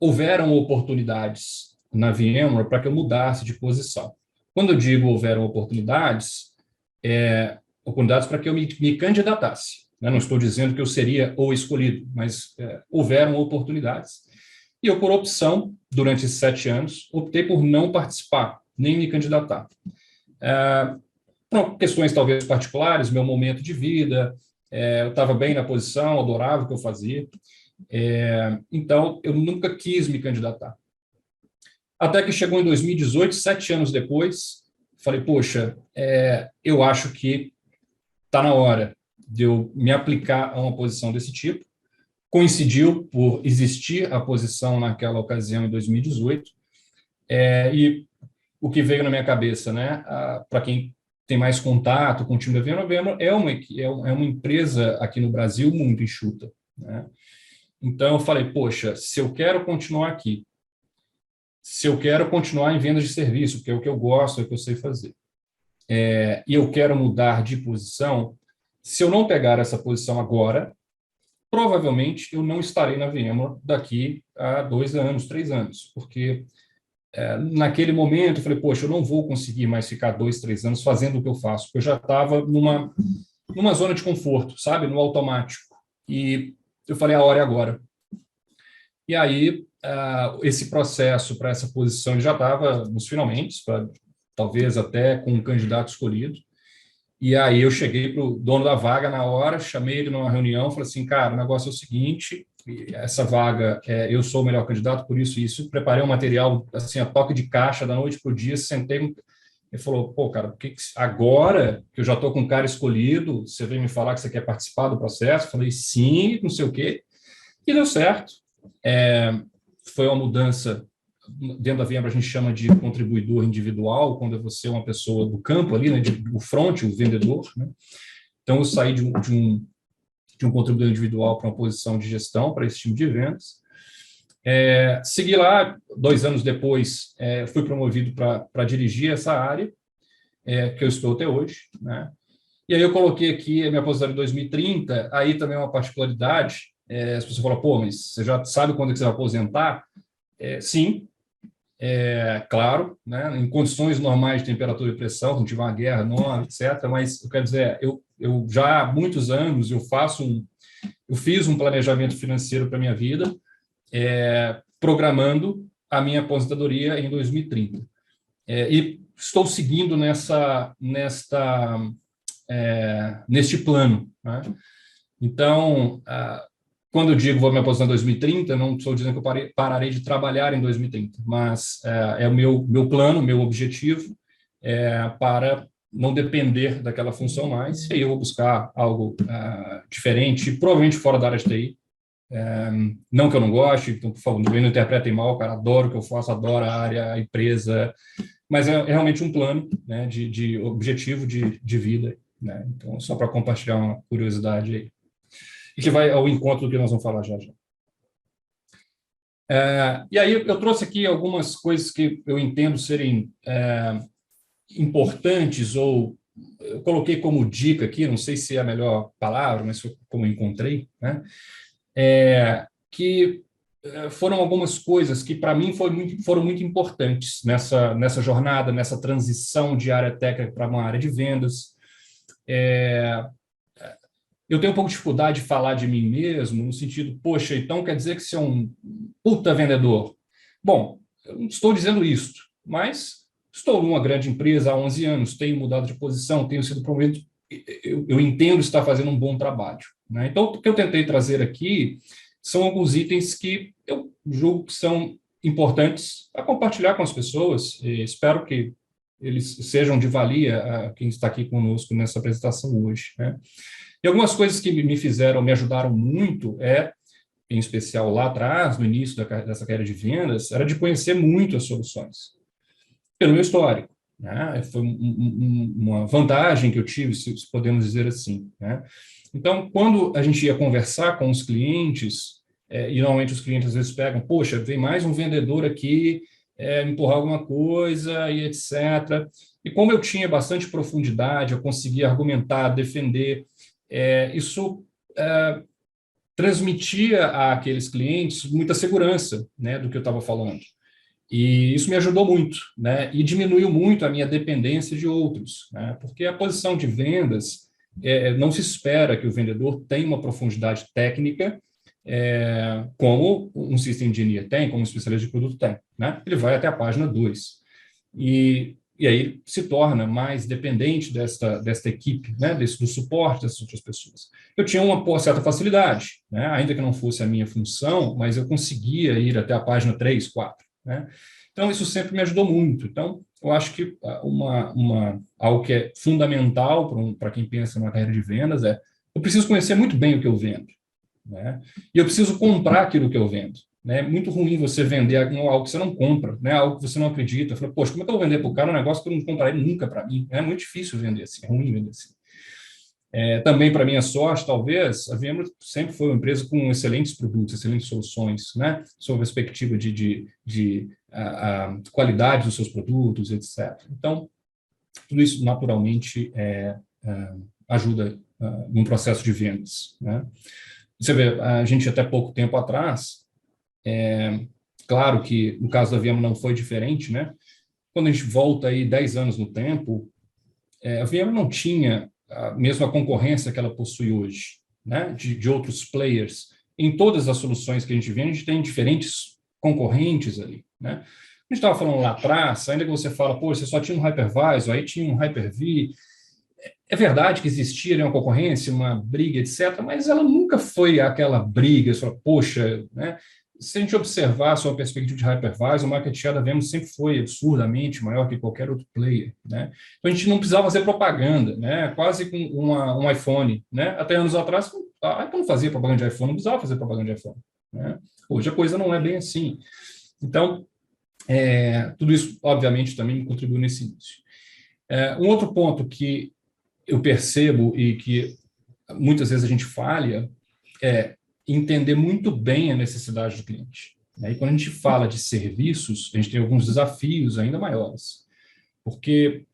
houveram oportunidades na VMware para que eu mudasse de posição. Quando eu digo houveram oportunidades para que eu me candidatasse, né? Não estou dizendo que eu seria o escolhido, mas houveram oportunidades. E eu, por opção, durante esses 7 anos, optei por não participar, nem me candidatar. Por questões talvez particulares, meu momento de vida, eu estava bem na posição, adorava o que eu fazia. Então, eu nunca quis me candidatar. Até que chegou em 2018, 7 anos depois, falei, poxa, eu acho que está na hora de eu me aplicar a uma posição desse tipo. Coincidiu por existir a posição naquela ocasião, em 2018, e o que veio na minha cabeça, né, para quem tem mais contato com o time da VMware, é uma empresa aqui no Brasil muito enxuta, né? Então, eu falei, poxa, se eu quero continuar aqui, se eu quero continuar em vendas de serviço, porque é o que eu gosto, é o que eu sei fazer, e eu quero mudar de posição, se eu não pegar essa posição agora, provavelmente eu não estarei na VMware daqui a 2 anos, 3 anos, porque naquele momento eu falei, poxa, eu não vou conseguir mais ficar 2, 3 anos fazendo o que eu faço, porque eu já estava numa zona de conforto, sabe, no automático. E eu falei, a hora é agora. E aí, esse processo para essa posição ele já estava nos finalmente, talvez até com um candidato escolhido. E aí eu cheguei para o dono da vaga na hora, chamei ele numa reunião, falei assim, cara, o negócio é o seguinte, essa vaga, eu sou o melhor candidato, por isso e isso, preparei um material, assim, a toque de caixa, da noite para o dia, sentei, ele falou, pô, cara, agora que eu já estou com um cara escolhido, você vem me falar que você quer participar do processo? Eu falei, sim, não sei o quê, e deu certo. Foi uma mudança, dentro da VMware a gente chama de contribuidor individual, quando você é uma pessoa do campo ali, né, o front, o vendedor, né? Então eu saí de um contribuidor individual para uma posição de gestão para esse time de vendas. Segui lá, 2 anos depois, fui promovido para dirigir essa área, que eu estou até hoje, né? E aí eu coloquei aqui a minha aposentadoria em 2030, aí também é uma particularidade, as pessoas falam, pô, mas você já sabe quando é que você vai aposentar? Sim, claro, né, em condições normais de temperatura e pressão, se não tiver uma guerra enorme, etc., mas eu quero dizer, eu já há muitos anos eu fiz um planejamento financeiro para a minha vida, programando a minha aposentadoria em 2030. E estou seguindo neste plano, né? Então, quando eu digo vou me aposentar em 2030, não estou dizendo que eu pararei de trabalhar em 2030, mas é o meu plano, meu objetivo para não depender daquela função mais, e aí eu vou buscar algo diferente, provavelmente fora da área de TI. Não que eu não goste, então, por favor, não interpretem mal, cara, adoro o que eu faço, adoro a área, a empresa, mas é realmente um plano, né, de objetivo de vida, né? Então, só para compartilhar uma curiosidade aí. E que vai ao encontro do que nós vamos falar já. E aí eu trouxe aqui algumas coisas que eu entendo serem importantes, ou eu coloquei como dica aqui, não sei se é a melhor palavra, mas foi como eu encontrei, né? Que foram algumas coisas que para mim foram muito importantes nessa jornada, nessa transição de área técnica para uma área de vendas. Eu tenho um pouco de dificuldade de falar de mim mesmo, no sentido, poxa, então quer dizer que você é um puta vendedor? Bom, eu não estou dizendo isso, mas estou numa grande empresa há 11 anos, tenho mudado de posição, tenho sido promovido, eu entendo estar fazendo um bom trabalho, né? Então, o que eu tentei trazer aqui são alguns itens que eu julgo que são importantes a compartilhar com as pessoas, e espero que eles sejam de valia a quem está aqui conosco nessa apresentação hoje, né? E algumas coisas que me ajudaram muito em especial lá atrás, no início dessa carreira de vendas, era de conhecer muito as soluções, pelo meu histórico, né? Foi uma vantagem que eu tive, se podemos dizer assim, né? Então, quando a gente ia conversar com os clientes, e normalmente os clientes às vezes pegam, poxa, vem mais um vendedor aqui, empurrar alguma coisa e etc. E como eu tinha bastante profundidade, eu conseguia argumentar, defender, isso transmitia àqueles clientes muita segurança, né, do que eu estava falando. E isso me ajudou muito, né, e diminuiu muito a minha dependência de outros, né, porque a posição de vendas, não se espera que o vendedor tenha uma profundidade técnica como um system engineer tem, como um especialista de produto tem, né? Ele vai até a página 2. E aí se torna mais dependente desta equipe, né? Do suporte dessas outras pessoas. Eu tinha uma certa facilidade, né? Ainda que não fosse a minha função, mas eu conseguia ir até a página 3, 4, né? Então, isso sempre me ajudou muito. Então, eu acho que algo que é fundamental para quem pensa numa carreira de vendas eu preciso conhecer muito bem o que eu vendo, né? E eu preciso comprar aquilo que eu vendo. É muito ruim você vender algo que você não compra, né? Algo que você não acredita. Fala, poxa, como é que eu vou vender para o cara um negócio que eu não compraria nunca para mim? É muito difícil vender assim, é ruim vender assim. Também, para minha sorte, talvez, a VMware sempre foi uma empresa com excelentes produtos, excelentes soluções, né? Sob a perspectiva de qualidade dos seus produtos, etc. Então, tudo isso, naturalmente, ajuda num processo de vendas, né? Você vê, a gente, até pouco tempo atrás, claro que no caso da VMware não foi diferente, né? Quando a gente volta aí 10 anos no tempo, a VMware não tinha a mesma concorrência que ela possui hoje, né? De outros players. Em todas as soluções que a gente vê, a gente tem diferentes concorrentes ali, né? A gente estava falando lá atrás, ainda que você fala, pô, você só tinha um Hypervisor, aí tinha um Hyper-V. É verdade que existia uma concorrência, uma briga, etc., mas ela nunca foi aquela briga, só, poxa, né? Se a gente observar a sua perspectiva de Hypervisor, o market share da VMware sempre foi absurdamente maior que qualquer outro player, né? Então, a gente não precisava fazer propaganda, né? Quase com um iPhone, né? Até anos atrás, a Apple não fazia propaganda de iPhone, não precisava fazer propaganda de iPhone, né? Hoje a coisa não é bem assim. Então, tudo isso, obviamente, também contribui nesse início. Um outro ponto que eu percebo e que muitas vezes a gente falha é entender muito bem a necessidade do cliente. E quando a gente fala de serviços, a gente tem alguns desafios ainda maiores, porque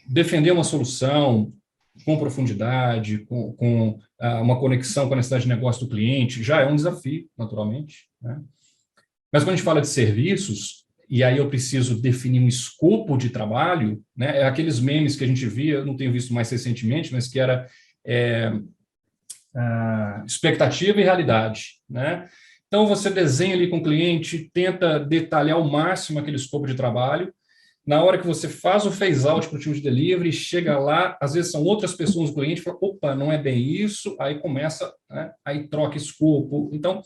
defender uma solução com profundidade, com uma conexão com a necessidade de negócio do cliente, já é um desafio, naturalmente, né? Mas quando a gente fala de serviços, e aí eu preciso definir um escopo de trabalho, né? Aqueles memes que a gente via, eu não tenho visto mais recentemente, mas que era expectativa e realidade, né? Então, você desenha ali com o cliente, tenta detalhar ao máximo aquele escopo de trabalho. Na hora que você faz o phase-out para o time de delivery, chega lá, às vezes são outras pessoas do cliente, fala, opa, não é bem isso, aí começa, né? Aí troca escopo. Então,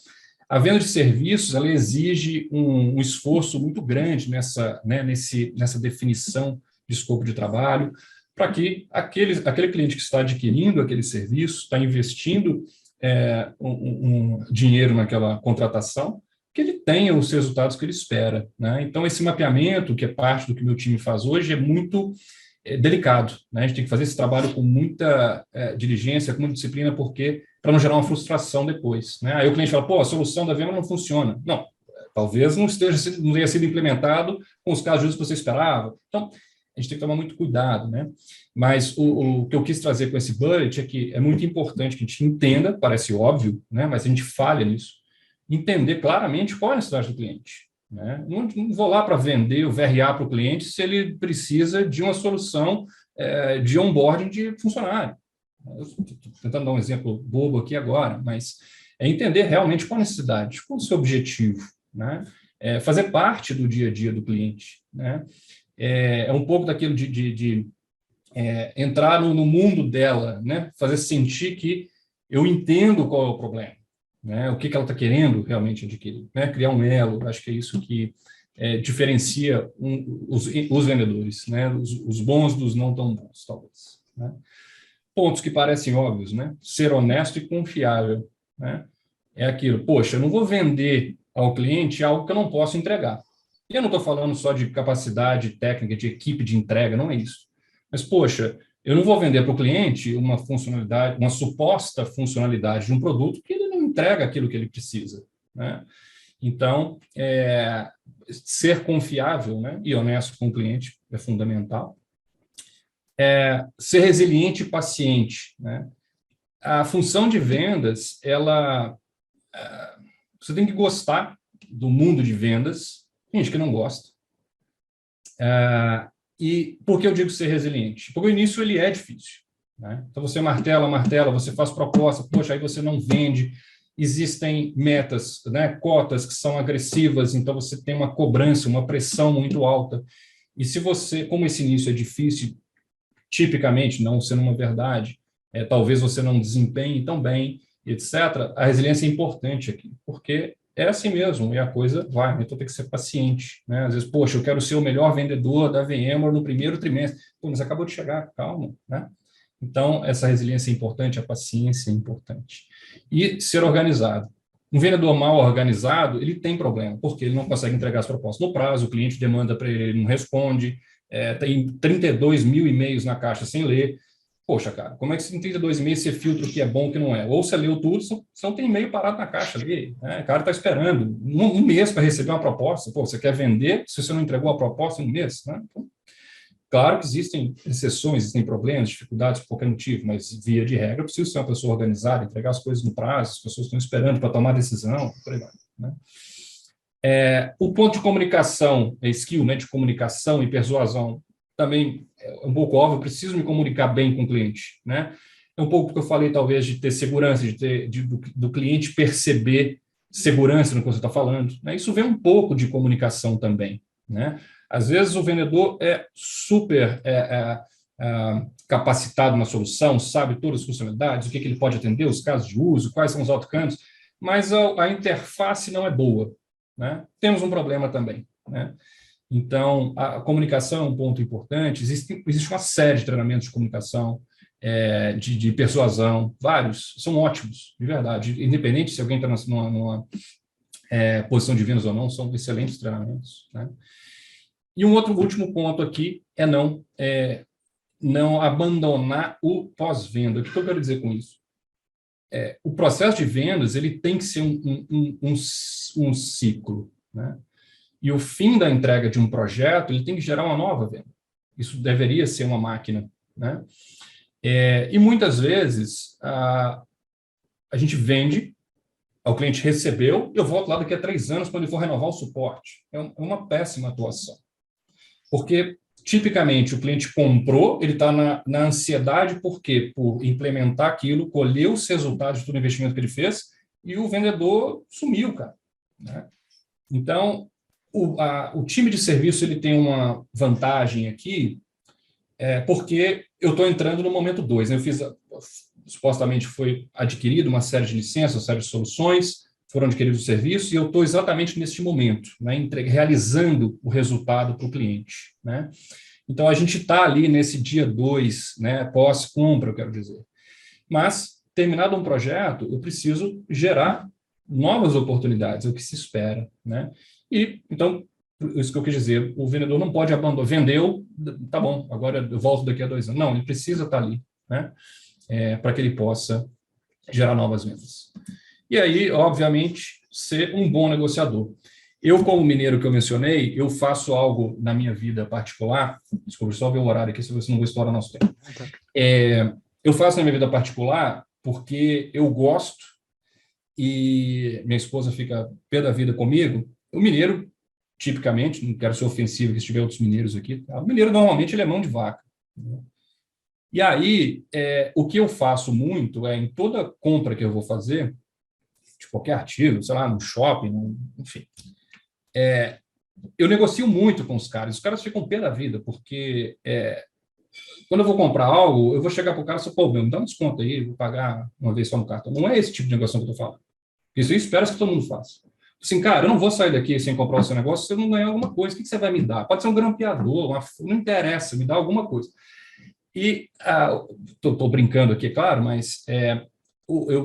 a venda de serviços, ela exige um esforço muito grande nessa definição de escopo de trabalho, para que aquele cliente que está adquirindo aquele serviço, está investindo um dinheiro naquela contratação, que ele tenha os resultados que ele espera, né? Então, esse mapeamento, que é parte do que meu time faz hoje, é muito delicado, né? A gente tem que fazer esse trabalho com muita diligência, com muita disciplina, porque para não gerar uma frustração depois, né? Aí o cliente fala, pô, a solução da VMware não funciona. Não, talvez não tenha sido implementado com os casos que você esperava. Então, a gente tem que tomar muito cuidado, né? Mas o que eu quis trazer com esse bullet é que é muito importante que a gente entenda, parece óbvio, né? Mas a gente falha nisso, entender claramente qual é a necessidade do cliente, né? Não vou lá para vender o VRA para o cliente se ele precisa de uma solução de onboarding de funcionário. Estou tentando dar um exemplo bobo aqui agora, mas é entender realmente qual a necessidade, qual é o seu objetivo, né? Fazer parte do dia a dia do cliente, né? É um pouco daquilo de entrar no mundo dela, né? Fazer sentir que eu entendo qual é o problema, né? O que ela está querendo realmente adquirir, né? Criar um elo, acho que é isso que diferencia os vendedores, né? Os bons dos não tão bons, talvez, né? Pontos que parecem óbvios, né? Ser honesto e confiável, né? É aquilo, poxa, eu não vou vender ao cliente algo que eu não posso entregar. E eu não estou falando só de capacidade técnica, de equipe de entrega, não é isso. Mas, poxa, eu não vou vender para o cliente uma funcionalidade, uma suposta funcionalidade de um produto que ele não entrega aquilo que ele precisa, né? Então, ser confiável, né, e honesto com o cliente é fundamental. Ser resiliente e paciente, né? A função de vendas, você tem que gostar do mundo de vendas. Tem gente que não gosta. E por que eu digo ser resiliente? Porque o início ele é difícil, né? Então você martela, você faz proposta, poxa, aí você não vende. Existem metas, né, cotas que são agressivas, então você tem uma cobrança, uma pressão muito alta. E se você, como esse início é difícil, tipicamente, não sendo uma verdade, talvez você não desempenhe tão bem, etc., a resiliência é importante aqui, porque é assim mesmo, e a coisa vai, então tem que ser paciente, né? Às vezes, poxa, eu quero ser o melhor vendedor da VMware no primeiro trimestre. Pô, mas acabou de chegar, calma, né? Então, essa resiliência é importante, a paciência é importante. E ser organizado. Um vendedor mal organizado, ele tem problema, porque ele não consegue entregar as propostas no prazo, o cliente demanda para ele, não responde, tem 32 mil e-mails na caixa sem ler. Poxa, cara, como é que em 32 e-mails você filtra o que é bom e o que não é? Ou você leu tudo, você não tem e-mail parado na caixa ali, né? O cara está esperando um mês para receber uma proposta. Pô, você quer vender se você não entregou a proposta em um mês, né? Então, claro que existem exceções, existem problemas, dificuldades por qualquer motivo, mas, via de regra, eu preciso ser uma pessoa organizada, entregar as coisas no prazo, as pessoas estão esperando para tomar decisão, por aí vai, né? O ponto de comunicação, skill, né, de comunicação e persuasão, também é um pouco óbvio, eu preciso me comunicar bem com o cliente, né? É um pouco porque eu falei, talvez, de ter segurança, do cliente perceber segurança no que você está falando, né? Isso vem um pouco de comunicação também, né? Às vezes o vendedor é super capacitado na solução, sabe todas as funcionalidades, o que ele pode atender, os casos de uso, quais são os outcomes, mas a interface não é boa, né? Temos um problema também, né? Então, a comunicação é um ponto importante. Existe uma série de treinamentos de comunicação, de persuasão, vários, são ótimos, de verdade. Independente se alguém está numa posição de vendas ou não, são excelentes treinamentos, né? E um outro último ponto aqui é não abandonar o pós-venda. O que eu quero dizer com isso? O processo de vendas ele tem que ser um ciclo, né? E o fim da entrega de um projeto ele tem que gerar uma nova venda. Isso deveria ser uma máquina, né? E muitas vezes a gente vende, o cliente recebeu, eu volto lá daqui a 3 anos quando ele for renovar o suporte. É uma péssima atuação. Porque, tipicamente, o cliente comprou, ele está na ansiedade, por quê? Por implementar aquilo, colher os resultados de todo o investimento que ele fez, e o vendedor sumiu, cara, né? Então, o time de serviço ele tem uma vantagem aqui, porque eu estou entrando no momento 2, né? Supostamente foi adquirido uma série de licenças, uma série de soluções, foram adquiridos os serviços, e eu estou exatamente neste momento, né, realizando o resultado para o cliente, né? Então, a gente está ali nesse dia 2, né, pós-compra, eu quero dizer. Mas, terminado um projeto, eu preciso gerar novas oportunidades, é o que se espera, né? E, então, isso que eu quis dizer, o vendedor não pode abandonar, vendeu, tá bom, agora eu volto daqui a 2 anos. Não, ele precisa estar ali, né, para que ele possa gerar novas vendas. E aí, obviamente, ser um bom negociador. Eu, como mineiro que eu mencionei, eu faço algo na minha vida particular, desculpa, só ver o horário aqui, se você não vou estourar nosso tempo. Eu faço na minha vida particular porque eu gosto e minha esposa fica pé da vida comigo. O mineiro, tipicamente, não quero ser ofensivo que se tiver outros mineiros aqui, tá? O mineiro normalmente ele é mão de vaca, né? E aí, o que eu faço muito em toda compra que eu vou fazer, de qualquer artigo, sei lá, no shopping, enfim, eu negocio muito com os caras ficam pé da vida, porque quando eu vou comprar algo, eu vou chegar para o cara e falar, pô, me dá um desconto aí, vou pagar uma vez só no cartão. Não é esse tipo de negociação que eu estou falando. Isso eu espero que todo mundo faça. Assim, cara, eu não vou sair daqui sem comprar o seu negócio se eu não ganhar alguma coisa. O que você vai me dar? Pode ser um grampeador, não interessa, me dá alguma coisa. E estou brincando aqui, é claro, mas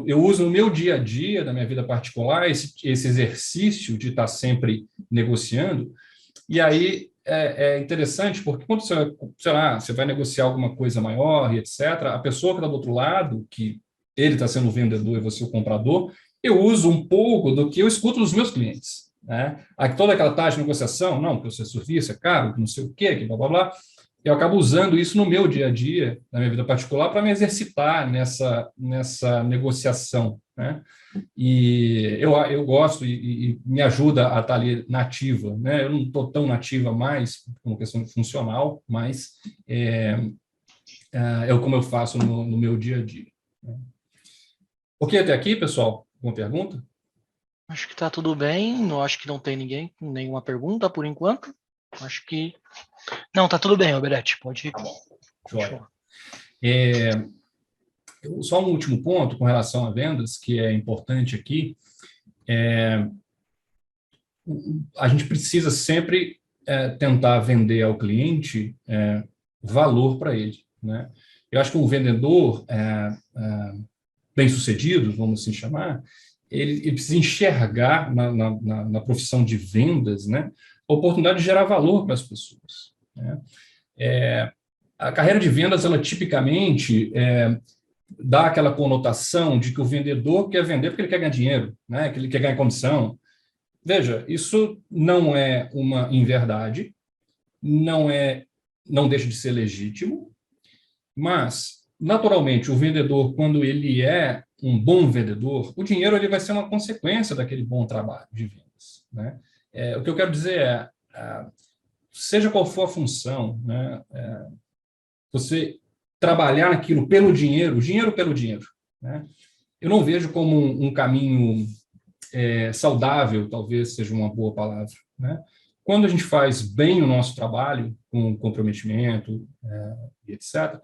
eu uso no meu dia a dia, na minha vida particular, esse exercício de estar sempre negociando. E aí é interessante, porque quando você, sei lá, você vai negociar alguma coisa maior e etc., a pessoa que está do outro lado, que ele está sendo o vendedor e você o comprador, eu uso um pouco do que eu escuto dos meus clientes, né? Toda aquela taxa de negociação, não, porque o seu serviço é caro, não sei o quê, que blá, blá, blá. Eu acabo usando isso no meu dia a dia, na minha vida particular, para me exercitar nessa negociação, né? E eu gosto e me ajuda a estar ali nativa, né? Eu não estou tão nativa mais, como questão funcional, mas é como eu faço no meu dia a dia, né? Ok, até aqui, pessoal? Alguma pergunta? Acho que está tudo bem. Não acho que não tem ninguém com nenhuma pergunta por enquanto. Acho que não, tá tudo bem, Alberete. Pode ir. Tá bom. Joia. Só um último ponto com relação a vendas, que é importante aqui. A gente precisa sempre tentar vender ao cliente valor para ele, né? Eu acho que um vendedor bem-sucedido, vamos assim chamar, ele precisa enxergar na profissão de vendas, né, a oportunidade de gerar valor para as pessoas, né? a carreira de vendas, ela tipicamente dá aquela conotação de que o vendedor quer vender porque ele quer ganhar dinheiro, né? Que ele quer ganhar comissão. Veja, isso não é uma inverdade, não deixa de ser legítimo, mas, naturalmente, o vendedor, quando ele é um bom vendedor, o dinheiro ele vai ser uma consequência daquele bom trabalho de vendas, né? O que eu quero dizer seja qual for a função, né? Você trabalhar aquilo pelo dinheiro, dinheiro pelo dinheiro, né? Eu não vejo como um caminho saudável, talvez seja uma boa palavra, né? Quando a gente faz bem o nosso trabalho, com comprometimento, etc.,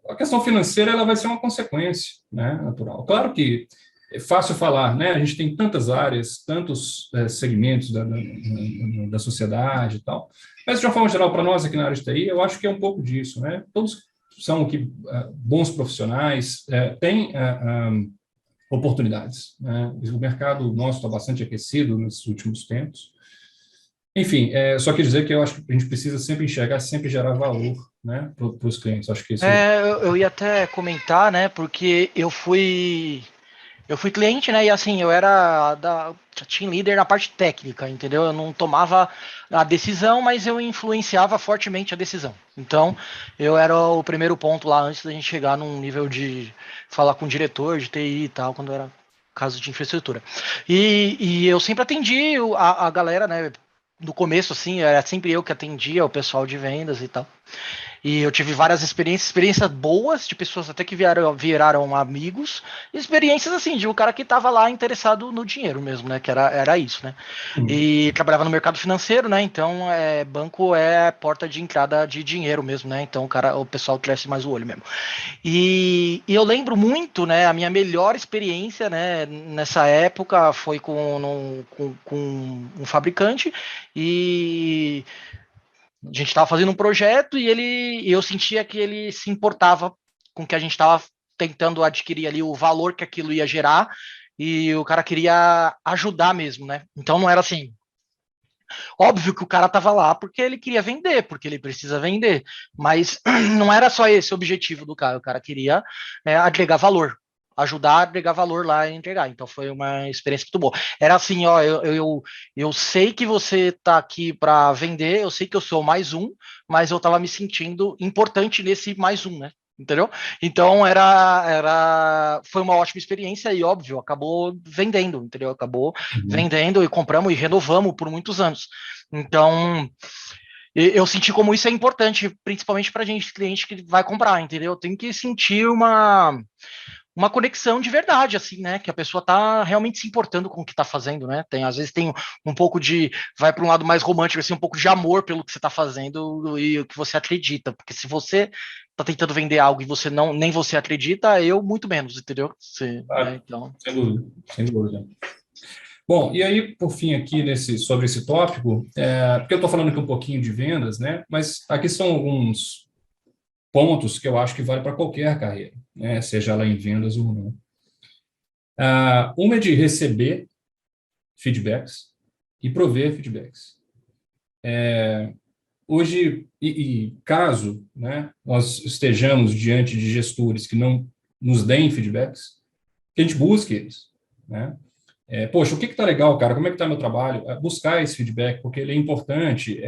a questão financeira ela vai ser uma consequência, né, natural. Claro que é fácil falar, né? A gente tem tantas áreas, tantos segmentos da sociedade e tal, mas, de uma forma geral, para nós aqui na área de TI, eu acho que é um pouco disso, né? Todos são bons profissionais, têm oportunidades, né? O mercado nosso está bastante aquecido nesses últimos tempos. Enfim, só quer dizer que eu acho que a gente precisa sempre enxergar, sempre gerar valor, né, para os clientes. Acho que isso eu ia até comentar, né, porque eu fui cliente, né, e assim, eu era team leader na parte técnica, entendeu? Eu não tomava a decisão, mas eu influenciava fortemente a decisão. Então, eu era o primeiro ponto lá antes da gente chegar num nível de falar com o diretor de TI e tal, quando era caso de infraestrutura. E eu sempre atendi a galera, né, no começo, assim, era sempre eu que atendia o pessoal de vendas e tal. E eu tive várias experiências boas, de pessoas até que viraram amigos, e experiências assim, de um cara que estava lá interessado no dinheiro mesmo, né? Que era isso, né? E trabalhava no mercado financeiro, né? Então, banco é porta de entrada de dinheiro mesmo, né? Então, o pessoal cresce mais o olho mesmo. E eu lembro muito, né? A minha melhor experiência, né? Nessa época foi com um fabricante e a gente estava fazendo um projeto e eu sentia que ele se importava com o que a gente estava tentando adquirir ali, o valor que aquilo ia gerar, e o cara queria ajudar mesmo, né? Então não era assim. Óbvio que o cara estava lá porque ele queria vender, porque ele precisa vender, mas não era só esse o objetivo do cara. O cara queria agregar valor, ajudar a agregar valor lá e entregar. Então foi uma experiência muito boa. Era assim, ó, eu sei que você tá aqui para vender, eu sei que eu sou mais um, mas eu estava me sentindo importante nesse mais um, né? Entendeu? Então foi uma ótima experiência e óbvio, acabou vendendo, entendeu? Acabou vendendo e compramos e renovamos por muitos anos. Então, eu senti como isso é importante, principalmente para gente, cliente que vai comprar, entendeu? Tem que sentir uma conexão de verdade, assim, né? Que a pessoa tá realmente se importando com o que tá fazendo, né? Às vezes tem um pouco vai para um lado mais romântico, assim, um pouco de amor pelo que você tá fazendo e o que você acredita. Porque se você tá tentando vender algo e você nem você acredita, eu muito menos, entendeu? Então. Sem dúvida, sem dúvida. Bom, e aí, por fim, aqui sobre esse tópico, porque eu estou falando aqui um pouquinho de vendas, né? Mas aqui são alguns pontos que eu acho que vale para qualquer carreira, né? Seja ela em vendas ou não. Uma é de receber feedbacks e prover feedbacks. Hoje, caso, né, nós estejamos diante de gestores que não nos deem feedbacks, que a gente busque eles, né? Poxa, o que está legal, cara? Como é que está meu trabalho? Buscar esse feedback, porque ele é importante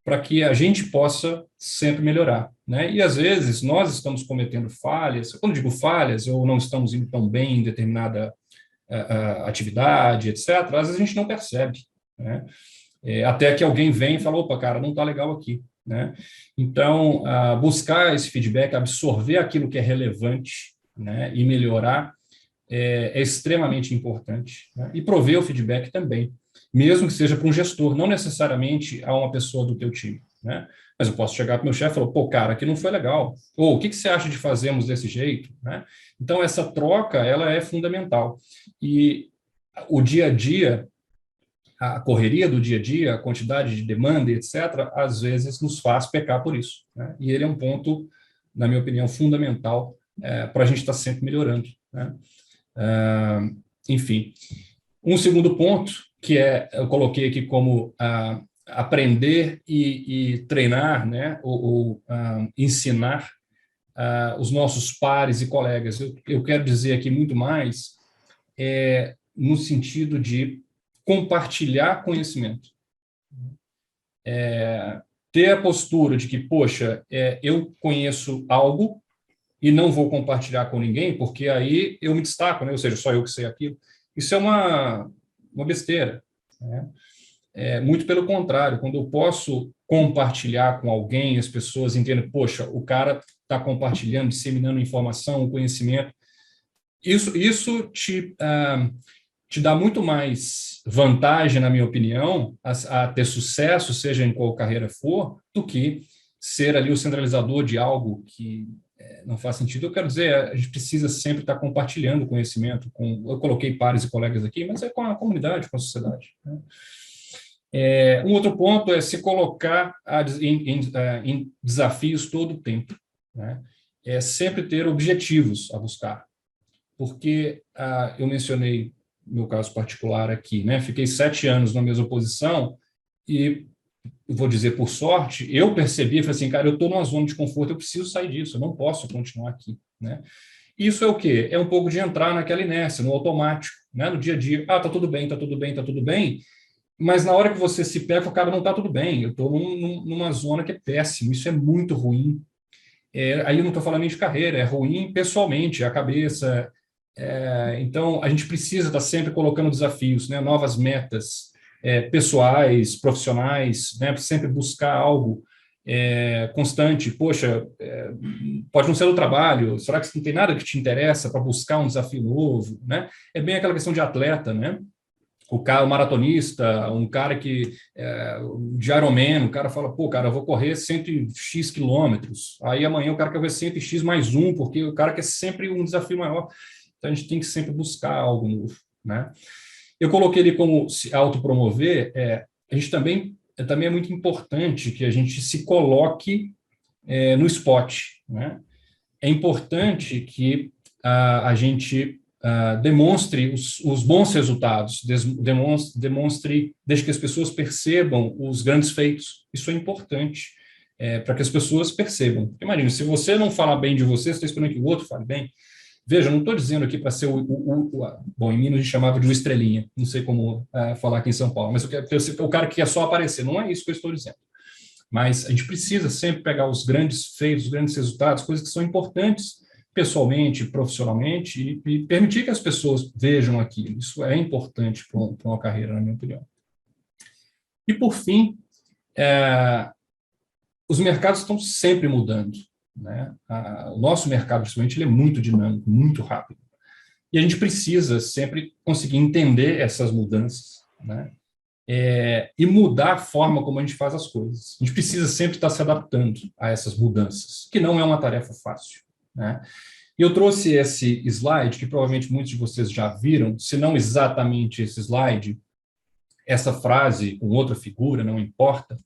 para que a gente possa sempre melhorar, né? E, às vezes, nós estamos cometendo falhas. Quando digo falhas, ou não estamos indo tão bem em determinada atividade, etc., às vezes a gente não percebe, né? Até que alguém vem e fala, opa, cara, não está legal aqui, né? Então, buscar esse feedback, absorver aquilo que é relevante, né, e melhorar é extremamente importante, né? E prover o feedback também, mesmo que seja para um gestor, não necessariamente a uma pessoa do teu time, né? Mas eu posso chegar para o meu chefe e falar, pô, cara, aqui não foi legal. Ou o que você acha de fazermos desse jeito, né? Então, essa troca, ela é fundamental. E o dia a dia, a correria do dia a dia, a quantidade de demanda, etc., às vezes nos faz pecar por isso, né? E ele é um ponto, na minha opinião, fundamental para a gente estar sempre melhorando, né? Enfim, um segundo ponto, que eu coloquei aqui como aprender e treinar, né, ou ensinar os nossos pares e colegas. Eu quero dizer aqui muito mais no sentido de compartilhar conhecimento. Ter a postura de que, poxa, eu conheço algo e não vou compartilhar com ninguém, porque aí eu me destaco, né? Ou seja, só eu que sei aquilo. Isso é uma besteira, né? Muito pelo contrário, quando eu posso compartilhar com alguém, as pessoas entendem, poxa, o cara está compartilhando, disseminando informação, conhecimento, isso te dá muito mais vantagem, na minha opinião, a ter sucesso, seja em qual carreira for, do que ser ali o centralizador de algo que não faz sentido. Eu quero dizer, a gente precisa sempre estar compartilhando conhecimento. Eu coloquei pares e colegas aqui, mas é com a comunidade, com a sociedade, né? Um outro ponto é se colocar em desafios todo o tempo, né? Sempre ter objetivos a buscar. Porque eu mencionei meu caso particular aqui, né? Fiquei 7 anos na mesma posição e, vou dizer por sorte, eu percebi, falei assim, cara, eu estou numa zona de conforto, eu preciso sair disso, eu não posso continuar aqui, né? Isso é o quê? É um pouco de entrar naquela inércia, no automático, né? No dia a dia, tá tudo bem, tá tudo bem, tá tudo bem, mas na hora que você se pega, o cara não tá tudo bem, eu estou numa zona que é péssimo, isso é muito ruim. Aí eu não estou falando nem de carreira, é ruim pessoalmente, a cabeça. Então, a gente precisa estar sempre colocando desafios, né? Novas metas pessoais, profissionais, né? Sempre buscar algo constante. Poxa, pode não ser do trabalho, será que não tem nada que te interessa para buscar um desafio novo, né? É bem aquela questão de atleta, né? O maratonista, um cara que de Ironman, o cara fala, pô, cara, eu vou correr 100x quilômetros, aí amanhã o cara quer correr 100x mais um, porque o cara quer sempre um desafio maior. Então, a gente tem que sempre buscar algo novo, né? Eu coloquei ele como se autopromover, a gente também é muito importante que a gente se coloque no spot, né? É importante que a gente demonstre os bons resultados, deixe que as pessoas percebam os grandes feitos. Isso é importante para que as pessoas percebam. Imagina, se você não falar bem de você está esperando que o outro fale bem. Veja, não estou dizendo aqui para ser bom, em Minas a gente chamava de o estrelinha, não sei como falar aqui em São Paulo, mas eu quero ser o cara que quer só aparecer, não é isso que eu estou dizendo. Mas a gente precisa sempre pegar os grandes feitos, os grandes resultados, coisas que são importantes pessoalmente, profissionalmente, e permitir que as pessoas vejam aquilo. Isso é importante para uma carreira, na minha opinião. E, por fim, os mercados estão sempre mudando, né? O nosso mercado, principalmente, ele é muito dinâmico, muito rápido. E a gente precisa sempre conseguir entender essas mudanças, né? E mudar a forma como a gente faz as coisas. A gente precisa sempre estar se adaptando a essas mudanças, que não é uma tarefa fácil, né? E eu trouxe esse slide, que provavelmente muitos de vocês já viram, se não exatamente esse slide, essa frase com outra figura, não importa,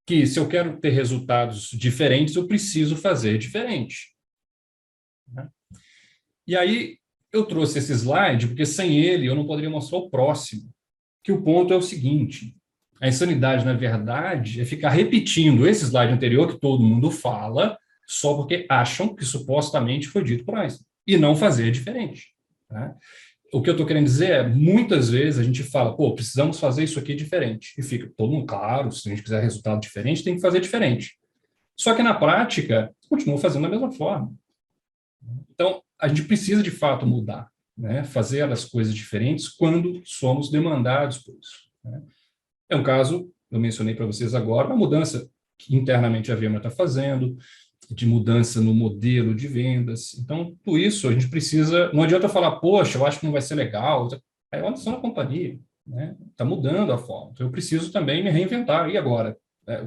que se eu quero ter resultados diferentes, eu preciso fazer diferente, né? E aí eu trouxe esse slide, porque sem ele eu não poderia mostrar o próximo, que o ponto é o seguinte: a insanidade, na verdade, é ficar repetindo esse slide anterior que todo mundo fala, só porque acham que supostamente foi dito por Einstein, e não fazer diferente, né? O que eu estou querendo dizer é, muitas vezes a gente fala, pô, precisamos fazer isso aqui diferente, e fica todo mundo claro, se a gente quiser resultado diferente, tem que fazer diferente. Só que na prática, continua fazendo da mesma forma. Então, a gente precisa de fato mudar, né? Fazer as coisas diferentes quando somos demandados por isso, né? É um caso, eu mencionei para vocês agora, uma mudança que internamente a Vema está fazendo, de mudança no modelo de vendas. Então, tudo isso a gente precisa. Não adianta falar, poxa, eu acho que não vai ser legal. É uma decisão da companhia, né? Está mudando a forma. Então, eu preciso também me reinventar. E agora?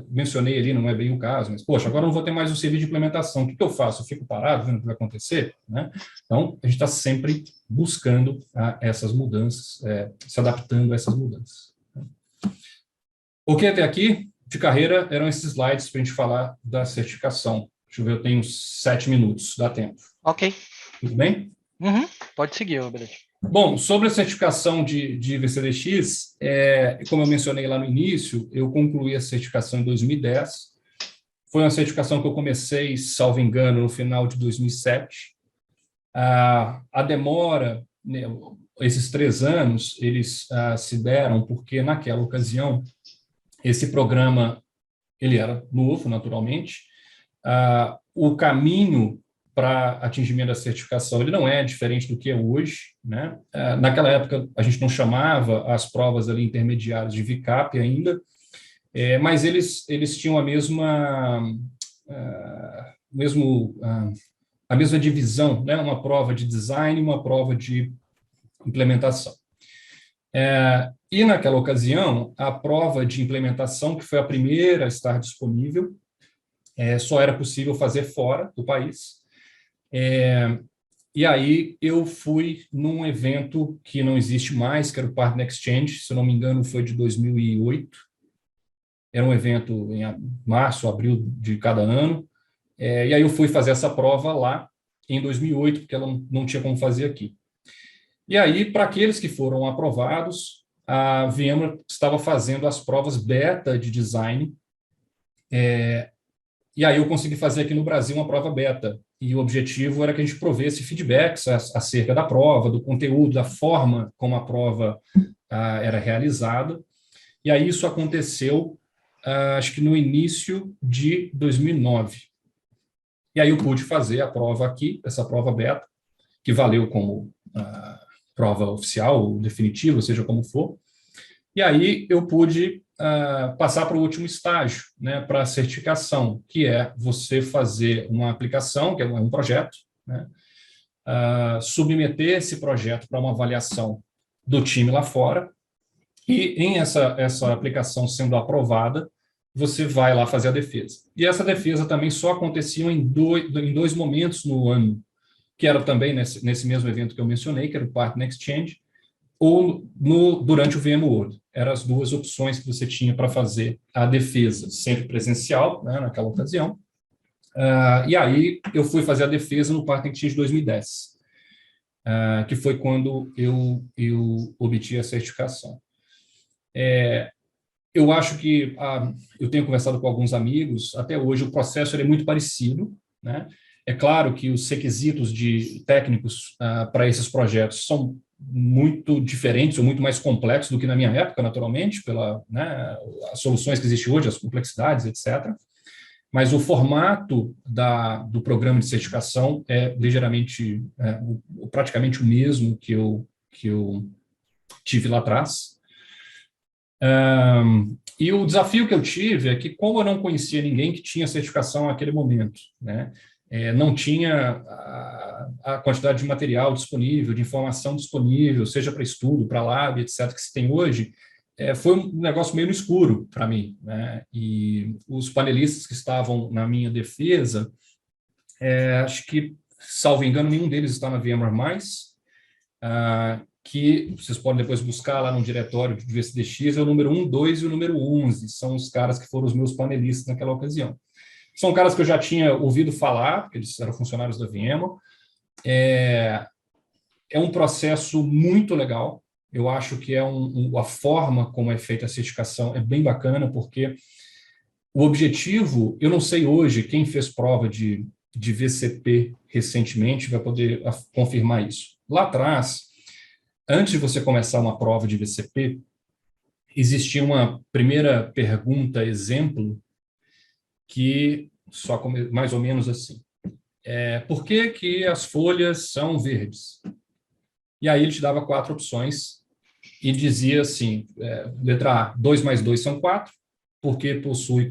Mencionei ali, não é bem o caso, mas, poxa, agora eu não vou ter mais um serviço de implementação. O que eu faço? Eu fico parado vendo o que vai acontecer, né? Então, a gente está sempre buscando essas mudanças, se adaptando a essas mudanças. Ok, até aqui, de carreira, eram esses slides para a gente falar da certificação. Deixa eu ver, eu tenho 7 minutos, dá tempo. Ok. Tudo bem? Uhum. Pode seguir, Roberto. Bom, sobre a certificação de VCDX, como eu mencionei lá no início, eu concluí a certificação em 2010. Foi uma certificação que eu comecei, salvo engano, no final de 2007. A demora, né, esses 3 anos, eles se deram porque, naquela ocasião, esse programa ele era novo, naturalmente. O caminho para atingimento da certificação ele não é diferente do que é hoje, né? Naquela época, a gente não chamava as provas ali intermediárias de VCAP ainda, mas eles tinham a mesma divisão, né? Uma prova de design e uma prova de implementação. E naquela ocasião, a prova de implementação, que foi a primeira a estar disponível, só era possível fazer fora do país. E aí eu fui num evento que não existe mais, que era o Partner Exchange, se eu não me engano foi de 2008. Era um evento em março, abril de cada ano. E aí eu fui fazer essa prova lá em 2008, porque ela não tinha como fazer aqui. E aí, para aqueles que foram aprovados, a VMware estava fazendo as provas beta de design. E aí eu consegui fazer aqui no Brasil uma prova beta. E o objetivo era que a gente provesse feedbacks acerca da prova, do conteúdo, da forma como a prova era realizada. E aí isso aconteceu, acho que no início de 2009. E aí eu pude fazer a prova aqui, essa prova beta, que valeu como prova oficial, definitiva, seja como for. E aí eu pude passar para o último estágio, né, para a certificação, que é você fazer uma aplicação, que é um projeto, né, submeter esse projeto para uma avaliação do time lá fora, e em essa aplicação sendo aprovada, você vai lá fazer a defesa. E essa defesa também só acontecia em dois momentos no ano, que era também nesse mesmo evento que eu mencionei, que era o Partner Exchange, ou durante o VMworld. Eram as duas opções que você tinha para fazer a defesa, sempre presencial, né, naquela ocasião. E aí eu fui fazer a defesa no Partner Exchange 2010, que foi quando eu obtive a certificação. Eu acho que eu tenho conversado com alguns amigos, até hoje o processo é muito parecido, né? É claro que os requisitos técnicos para esses projetos são muito diferentes ou muito mais complexos do que na minha época, naturalmente, as soluções que existem hoje, as complexidades, etc. Mas o formato do programa de certificação é ligeiramente, praticamente o mesmo que eu tive lá atrás. E o desafio que eu tive é que, como eu não conhecia ninguém que tinha certificação naquele momento, né, não tinha a quantidade de material disponível, de informação disponível, seja para estudo, para lab, etc., que se tem hoje, foi um negócio meio no escuro para mim, né? E os panelistas que estavam na minha defesa, acho que, salvo engano, nenhum deles está na VMware mais, que vocês podem depois buscar lá no diretório de VCDX, é o número 1, 2 e o número 11, são os caras que foram os meus panelistas naquela ocasião. São caras que eu já tinha ouvido falar, porque eles eram funcionários da VMware. É um processo muito legal. Eu acho que a forma como é feita a certificação é bem bacana, porque o objetivo, eu não sei hoje, quem fez prova de VCP recentemente vai poder confirmar isso. Lá atrás, antes de você começar uma prova de VCP, existia uma primeira pergunta, exemplo, que mais ou menos assim. Por que as folhas são verdes? E aí ele te dava 4 opções e dizia assim, letra A, 2 mais 2 são 4, porque possui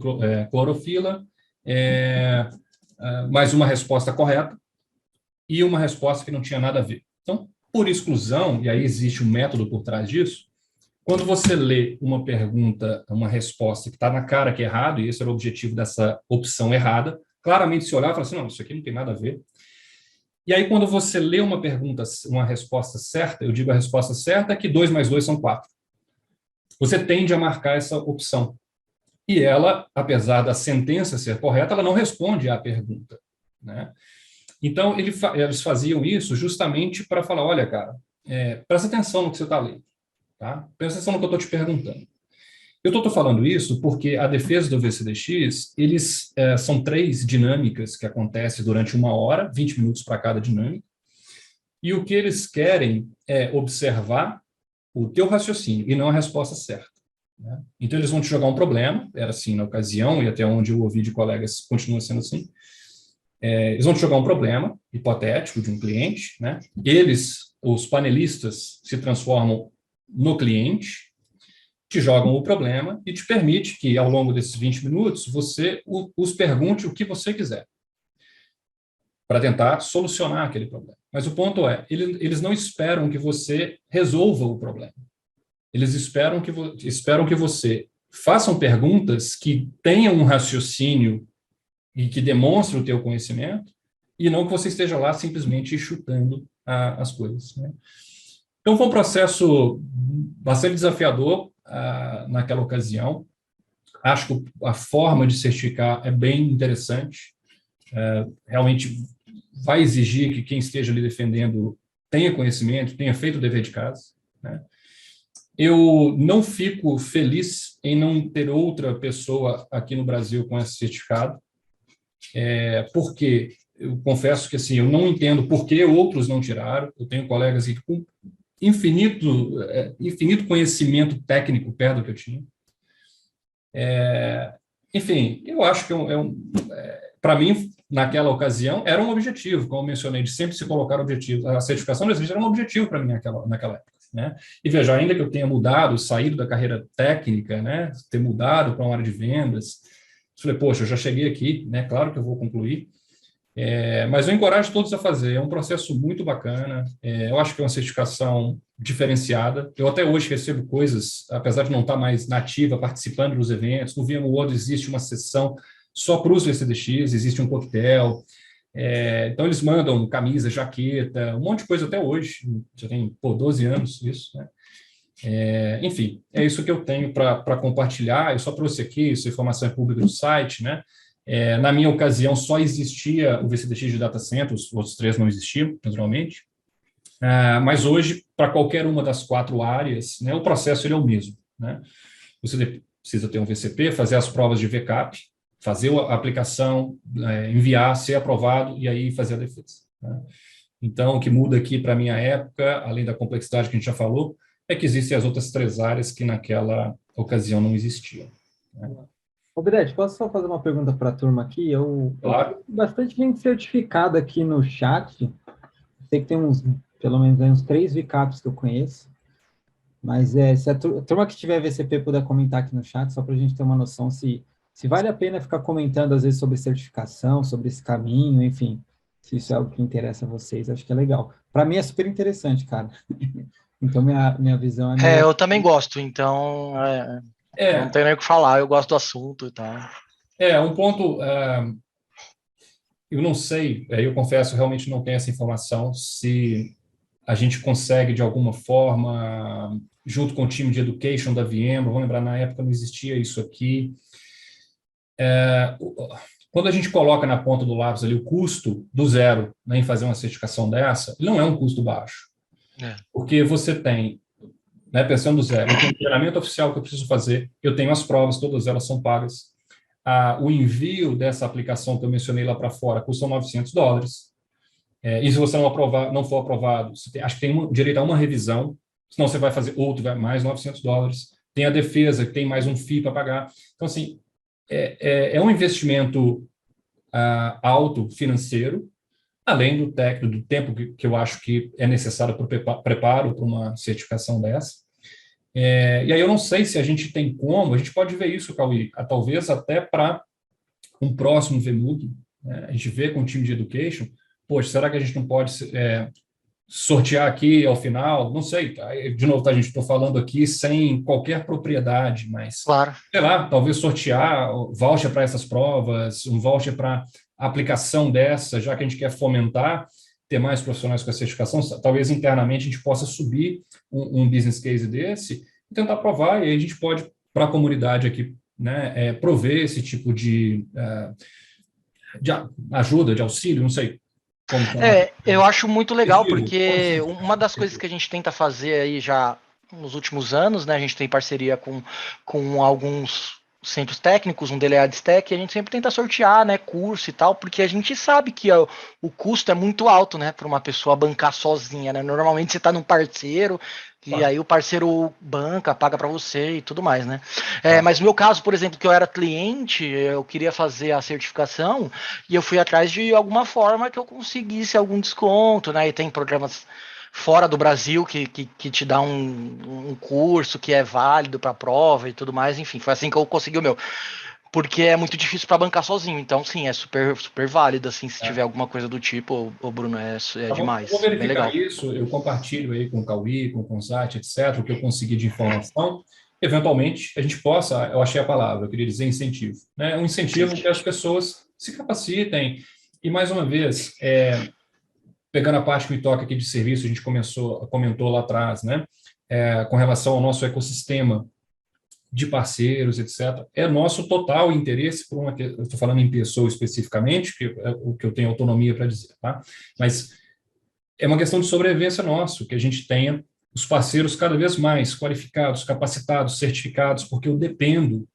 clorofila, mais uma resposta correta e uma resposta que não tinha nada a ver. Então, por exclusão, e aí existe um método por trás disso, quando você lê uma pergunta, uma resposta que está na cara que é errado, e esse era o objetivo dessa opção errada, claramente se olhar e falar assim, não, isso aqui não tem nada a ver. E aí, quando você lê uma pergunta, uma resposta certa, eu digo a resposta certa é que 2 mais 2 são 4. Você tende a marcar essa opção. E ela, apesar da sentença ser correta, ela não responde à pergunta, né? Então, eles faziam isso justamente para falar, olha, cara, presta atenção no que você está lendo, tá? Presta atenção no que eu estou te perguntando. Eu estou falando isso porque a defesa do VCDX, eles são 3 dinâmicas que acontecem durante 1 hora, 20 minutos para cada dinâmica, e o que eles querem é observar o teu raciocínio e não a resposta certa, né? Então, eles vão te jogar um problema, era assim na ocasião, e até onde eu ouvi de colegas continua sendo assim. Eles vão te jogar um problema hipotético de um cliente, né? Eles, os panelistas, se transformam no cliente, te jogam o problema e te permite que, ao longo desses 20 minutos, você os pergunte o que você quiser, para tentar solucionar aquele problema. Mas o ponto é, eles não esperam que você resolva o problema. Eles esperam que você façam perguntas que tenham um raciocínio e que demonstrem o teu conhecimento, e não que você esteja lá simplesmente chutando as coisas, né? Então, foi um processo bastante desafiador naquela ocasião. Acho que a forma de certificar é bem interessante. Realmente vai exigir que quem esteja ali defendendo tenha conhecimento, tenha feito o dever de casa, né? Eu não fico feliz em não ter outra pessoa aqui no Brasil com esse certificado, porque eu confesso que assim, eu não entendo por que outros não tiraram. Eu tenho colegas aqui com infinito conhecimento técnico perto do que eu tinha. Enfim, eu acho que para mim, naquela ocasião, era um objetivo, como eu mencionei, de sempre se colocar objetivo. A certificação do SBT era um objetivo para mim naquela época, né? E veja, ainda que eu tenha mudado, saído da carreira técnica, né, ter mudado para uma área de vendas, eu falei, poxa, eu já cheguei aqui, né, claro que eu vou concluir. Mas eu encorajo todos a fazer, é um processo muito bacana, eu acho que é uma certificação diferenciada. Eu até hoje recebo coisas, apesar de não estar mais nativa, participando dos eventos. No VMware World existe uma sessão só para os VCDX, existe um coquetel, então eles mandam camisa, jaqueta, um monte de coisa até hoje, já tem 12 anos isso, né? Enfim, é isso que eu tenho para compartilhar. Eu só trouxe aqui, essa informação é pública do site, né? Na minha ocasião, só existia o VCDX de Data Center, os outros 3 não existiam, naturalmente. Mas hoje, para qualquer uma das 4 áreas, né, o processo ele é o mesmo, né? Você precisa ter um VCP, fazer as provas de VCAP, fazer a aplicação, enviar, ser aprovado e aí fazer a defesa, né? Então, o que muda aqui para a minha época, além da complexidade que a gente já falou, é que existem as outras 3 áreas que naquela ocasião não existiam, né? Ô, Bedete, posso só fazer uma pergunta para a turma aqui? Claro. Eu bastante gente certificada aqui no chat. Sei que tem pelo menos uns 3 VCAPs que eu conheço. Mas se a turma que tiver VCP puder comentar aqui no chat, só para a gente ter uma noção se vale a pena ficar comentando, às vezes, sobre certificação, sobre esse caminho, enfim, se isso é algo que interessa a vocês, acho que é legal. Para mim é super interessante, cara. Então, minha visão é... Eu também gosto, então não tenho nem o que falar, eu gosto do assunto e tal. Um ponto, eu não sei, eu confesso, realmente não tenho essa informação, se a gente consegue, de alguma forma, junto com o time de education da VMware, vamos lembrar, na época não existia isso aqui. Quando a gente coloca na ponta do lápis ali o custo do zero, né, em fazer uma certificação dessa, ele não é um custo baixo. Porque você tem, né, pensando do zero, eu tenho o treinamento oficial que eu preciso fazer, eu tenho as provas, todas elas são pagas. O envio dessa aplicação que eu mencionei lá para fora custa $900. E se você não for aprovado, acho que tem direito a uma revisão, senão você vai fazer outro, vai mais $900. Tem a defesa, que tem mais um FII para pagar. Então, assim, é um investimento alto financeiro, além do tempo que eu acho que é necessário para o preparo para uma certificação dessa. E aí eu não sei se a gente tem como, a gente pode ver isso, Cauê, talvez até para um próximo VMUG, né? A gente vê com o time de education, poxa, será que a gente não pode sortear aqui ao final? Não sei, tá? De novo, tá, gente, estou falando aqui sem qualquer propriedade, mas, claro, sei lá, talvez sortear voucher para essas provas, um voucher para aplicação dessa, já que a gente quer fomentar, ter mais profissionais com a certificação, talvez internamente a gente possa subir um business case desse e tentar provar, e aí a gente pode, para a comunidade aqui, né, prover esse tipo de ajuda, de auxílio, não sei, Como que é? Eu acho muito legal, Prefiro. porque uma das coisas que a gente tenta fazer aí já nos últimos anos, né? A gente tem parceria com alguns centros técnicos, um dele é a Adstec, e a gente sempre tenta sortear, né, curso e tal, porque a gente sabe que o custo é muito alto, né, para uma pessoa bancar sozinha, né? Normalmente você tá num parceiro, e aí o parceiro banca, paga para você e tudo mais, né? Mas no meu caso, por exemplo, que eu era cliente, eu queria fazer a certificação e eu fui atrás de alguma forma que eu conseguisse algum desconto, né? E tem programas fora do Brasil que te dá um curso que é válido para a prova e tudo mais, enfim, foi assim que eu consegui o meu. Porque é muito difícil para bancar sozinho, então sim, é super, super válido, assim, se tiver alguma coisa do tipo, o Bruno, é Tá bom, eu vou demais, bem verificar legal. isso, eu compartilho aí com o Cauê, com o Consat, etc., o que eu consegui de informação. Eventualmente, a gente possa, eu achei a palavra, eu queria dizer incentivo, né? Um incentivo que as pessoas se capacitem. E, mais uma vez, pegando a parte que me toca aqui de serviço, a gente comentou lá atrás, né? Com relação ao nosso ecossistema de parceiros, etc. É nosso total interesse, eu estou falando em pessoa especificamente, que é o que eu tenho autonomia para dizer, tá? Mas é uma questão de sobrevivência nosso, que a gente tenha os parceiros cada vez mais qualificados, capacitados, certificados, porque eu dependo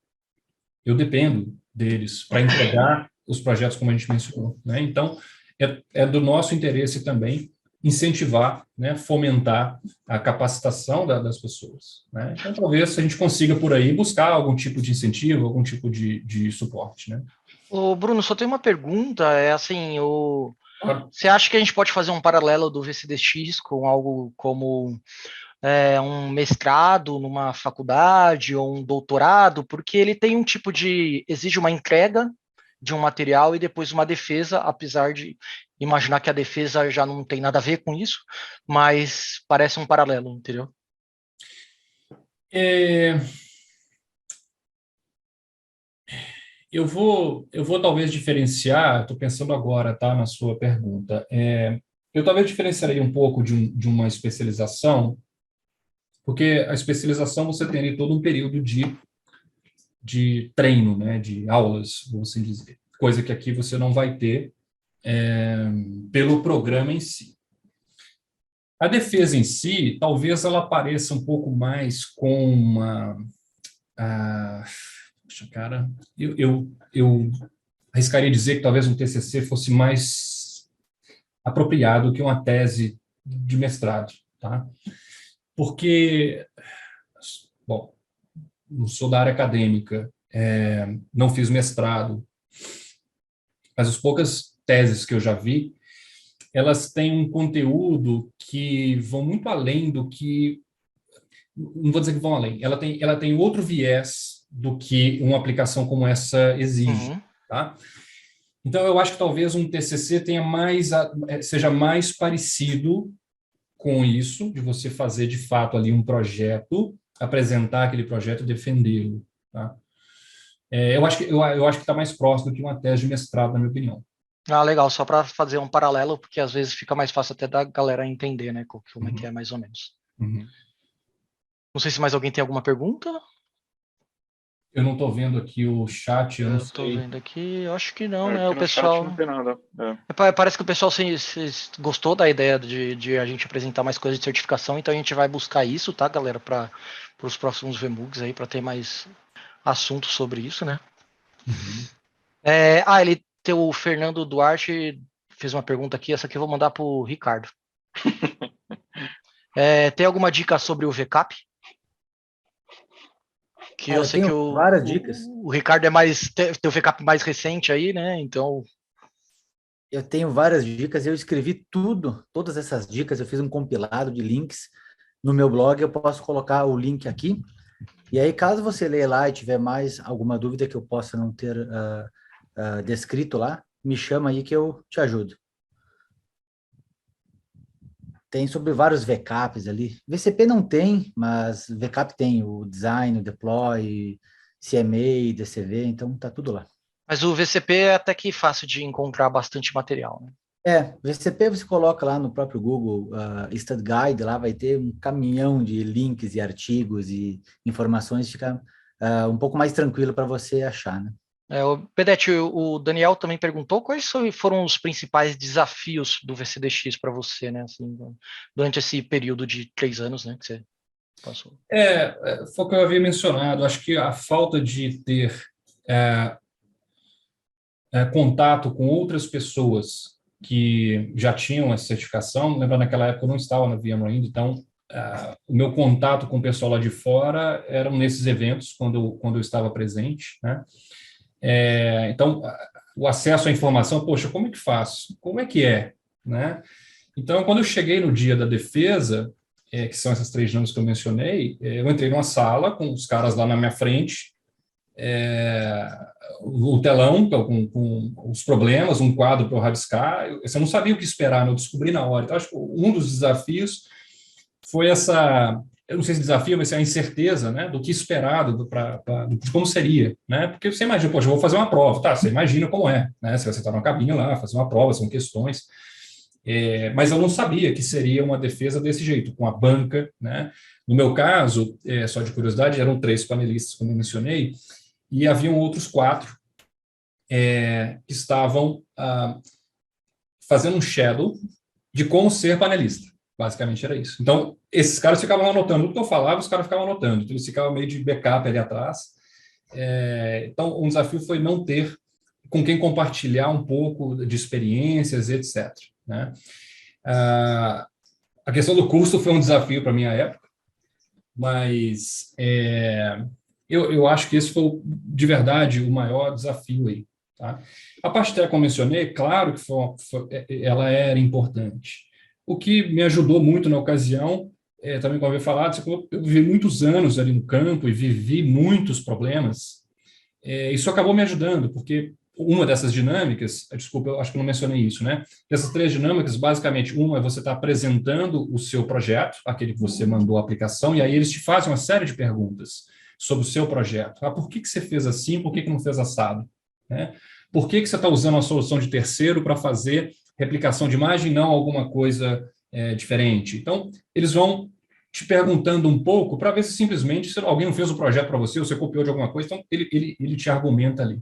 deles para entregar os projetos como a gente mencionou, né? Então, é do nosso interesse também incentivar, né, fomentar a capacitação das pessoas, né? Então, talvez a gente consiga por aí buscar algum tipo de incentivo, algum tipo de suporte, né? Ô, Bruno, só tem uma pergunta, é assim, Claro. você acha que a gente pode fazer um paralelo do VCDX com algo como um mestrado numa faculdade ou um doutorado, porque ele tem um tipo exige uma entrega de um material e depois uma defesa, apesar de imaginar que a defesa já não tem nada a ver com isso, mas parece um paralelo, entendeu? É, eu vou talvez diferenciar, estou pensando agora, tá, na sua pergunta. Eu talvez diferenciaria um pouco de uma especialização, porque a especialização você tem ali todo um período de treino, né, de aulas, vamos assim dizer, coisa que aqui você não vai ter pelo programa em si. A defesa em si, talvez ela pareça um pouco mais com uma... Poxa, cara, eu arriscaria dizer que talvez um TCC fosse mais apropriado que uma tese de mestrado, tá? Porque, bom, não sou da área acadêmica, não fiz mestrado, mas as poucas teses que eu já vi, elas têm um conteúdo que vão muito além do que... Não vou dizer que vão além, ela tem outro viés do que uma aplicação como essa exige, tá? Então, eu acho que talvez um TCC seja mais parecido com isso, de você fazer, de fato, ali um projeto, apresentar aquele projeto e defendê-lo, tá? Eu acho que está mais próximo do que uma tese de mestrado, na minha opinião. Ah, legal, só para fazer um paralelo, porque às vezes fica mais fácil até da galera entender, né, como é que é mais ou menos. Uhum. Não sei se mais alguém tem alguma pergunta. Eu não estou vendo aqui o chat, eu não Eu tô sei. vendo aqui, eu acho que não, né? Aqui O no chat pessoal. não tem nada. Parece que o pessoal gostou da ideia de a gente apresentar mais coisas de certificação, então a gente vai buscar isso, tá, galera, para os próximos VMUGs aí, para ter mais assuntos sobre isso, né? Uhum. O Fernando Duarte fez uma pergunta aqui, essa aqui eu vou mandar pro Ricardo. Tem alguma dica sobre o VCAP? Que eu sei que várias dicas. o Ricardo tem o VCAP mais recente aí, né? Então. Eu tenho várias dicas, eu escrevi todas essas dicas, eu fiz um compilado de links no meu blog, eu posso colocar o link aqui. E aí, caso você leia lá e tiver mais alguma dúvida que eu possa não ter descrito lá, me chama aí que eu te ajudo. Tem sobre vários VCAPs ali. VCP não tem, mas VCAP tem o design, o deploy, CMA, DCV, então tá tudo lá. Mas o VCP é até que fácil de encontrar bastante material, né? VCP você coloca lá no próprio Google Study Guide, lá vai ter um caminhão de links e artigos e informações, fica um pouco mais tranquilo para você achar, né? O Bedete, o Daniel também perguntou quais foram os principais desafios do VCDX para você, né, assim, durante esse período de 3 anos, né, que você passou. Foi o que eu havia mencionado. Acho que a falta de ter contato com outras pessoas que já tinham essa certificação. Lembrando, naquela época eu não estava na VMware ainda, então o meu contato com o pessoal lá de fora eram nesses eventos, quando eu estava presente, né? Então, o acesso à informação, poxa, como é que faço? Como é que é? Né? Então, quando eu cheguei no dia da defesa, que são essas 3 dinâmicas que eu mencionei, eu entrei numa sala com os caras lá na minha frente, o telão com os problemas, um quadro para eu rabiscar. Eu não sabia o que esperar, eu descobri na hora. Então, acho que um dos desafios foi essa, eu não sei se desafio, mas a incerteza, né, do que esperar, de como seria, né? Porque você imagina, poxa, eu vou fazer uma prova, tá? Você imagina como é, né? Você vai sentar numa cabine lá, fazer uma prova, são questões. Mas eu não sabia que seria uma defesa desse jeito, com a banca, né? No meu caso, só de curiosidade, eram 3 panelistas, como eu mencionei, e haviam outros 4 que estavam fazendo um shadow de como ser panelista. Basicamente era isso. Então, esses caras ficavam anotando. O que eu falava, os caras ficavam anotando. Então, eles ficavam meio de backup ali atrás. Então, um desafio foi não ter com quem compartilhar um pouco de experiências, etc. Né? A questão do custo foi um desafio para a minha época, mas eu acho que esse foi, de verdade, o maior desafio aí. Tá? A parte técnica que eu mencionei, claro que ela era importante. O que me ajudou muito na ocasião, também como eu havia falado, eu vivi muitos anos ali no campo e vivi muitos problemas. Isso acabou me ajudando, porque uma dessas dinâmicas, desculpa, eu acho que eu não mencionei isso, né? Dessas 3 dinâmicas, basicamente, uma é você estar apresentando o seu projeto, aquele que você mandou a aplicação, e aí eles te fazem uma série de perguntas sobre o seu projeto. Por que você fez assim, por que não fez assado? Né? Por que você está usando uma solução de terceiro para fazer replicação de imagem, não alguma coisa diferente? Então, eles vão te perguntando um pouco para ver se simplesmente se alguém não fez o projeto para você, ou você copiou de alguma coisa, então ele te argumenta ali.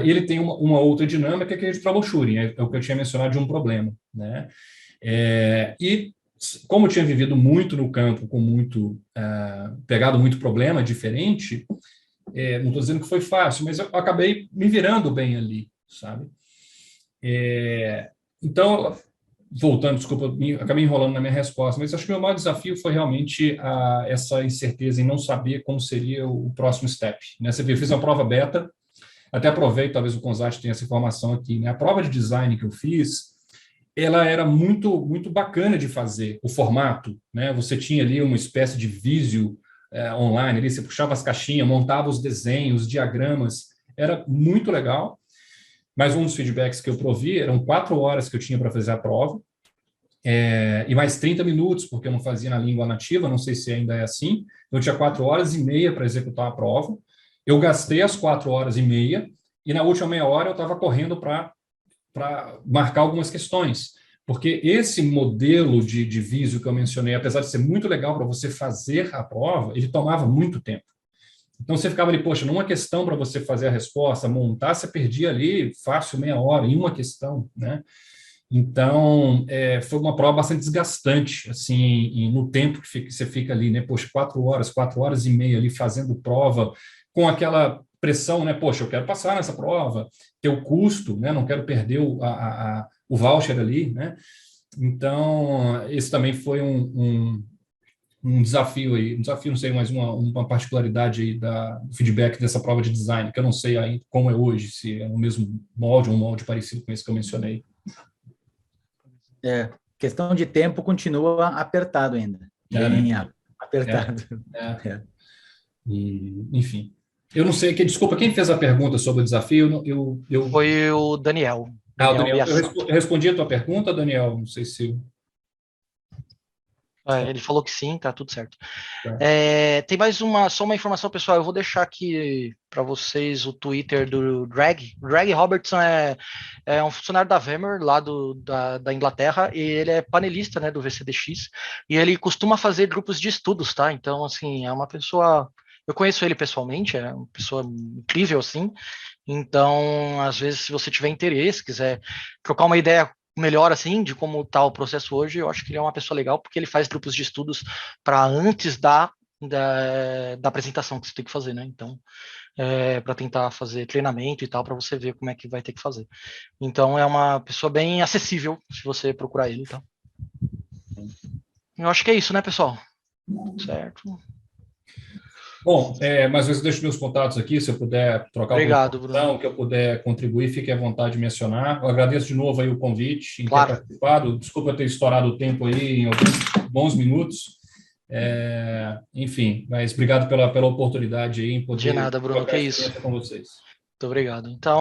Ele tem uma outra dinâmica que é de troubleshooting, é o que eu tinha mencionado de um problema. Né? E como eu tinha vivido muito no campo, pegado muito problema diferente, não estou dizendo que foi fácil, mas eu acabei me virando bem ali, sabe? Então, voltando, desculpa, acabei enrolando na minha resposta, mas acho que o meu maior desafio foi realmente essa incerteza em não saber como seria o próximo step. Né? Você viu, eu fiz uma prova beta, até aproveito, talvez o Consat tenha essa informação aqui, né? A prova de design que eu fiz, ela era muito, muito bacana de fazer, o formato, né? Você tinha ali uma espécie de Visio online, ali, você puxava as caixinhas, montava os desenhos, os diagramas, era muito legal. Mas um dos feedbacks que eu provi eram 4 horas que eu tinha para fazer a prova, e mais 30 minutos, porque eu não fazia na língua nativa, não sei se ainda é assim. Então, eu tinha 4 horas e meia para executar a prova. Eu gastei as 4 horas e meia, e na última meia hora eu estava correndo para marcar algumas questões. Porque esse modelo de Visio que eu mencionei, apesar de ser muito legal para você fazer a prova, ele tomava muito tempo. Então, você ficava ali, poxa, numa questão para você fazer a resposta, montar, você perdia ali fácil meia hora em uma questão, né? Então, foi uma prova bastante desgastante, assim, no tempo que você fica ali, né? Poxa, 4 horas e meia ali fazendo prova, com aquela pressão, né? Poxa, eu quero passar nessa prova, ter o custo, né? Não quero perder o voucher ali, né? Então, esse também foi um desafio aí, não sei, mas uma particularidade aí do feedback dessa prova de design, que eu não sei aí como é hoje, se é o mesmo molde ou um molde parecido com esse que eu mencionei. Questão de tempo continua apertado ainda. Bem apertado. E, enfim. Eu não sei, desculpa, quem fez a pergunta sobre o desafio? Foi o Daniel. Daniel, eu respondi a tua pergunta, Daniel, não sei se... Ele falou que sim, tá tudo certo. Tem mais só uma informação, pessoal. Eu vou deixar aqui para vocês o Twitter do Greg. Greg Robertson é um funcionário da VMware, lá da Inglaterra, e ele é panelista, né, do VCDX, e ele costuma fazer grupos de estudos, tá? Então, assim, é uma pessoa Eu conheço ele pessoalmente, é uma pessoa incrível, assim. Então, às vezes, se você tiver interesse, quiser trocar uma ideia melhor, assim, de como está o processo hoje, eu acho que ele é uma pessoa legal, porque ele faz grupos de estudos para antes da apresentação que você tem que fazer, né? Então, para tentar fazer treinamento e tal, para você ver como é que vai ter que fazer. Então, é uma pessoa bem acessível, se você procurar ele, então. Eu acho que é isso, né, pessoal? Certo. Bom, mais vezes eu deixo meus contatos aqui, se eu puder trocar Obrigado, alguma informação, Bruno. que eu puder contribuir, fique à vontade de me acionar. Eu agradeço de novo aí o convite, em ter Claro. participado. Desculpa ter estourado o tempo aí em alguns bons minutos. Enfim, mas obrigado pela oportunidade aí em De poder nada, Bruno, que trocar é isso. experiência com vocês. Muito obrigado. Então,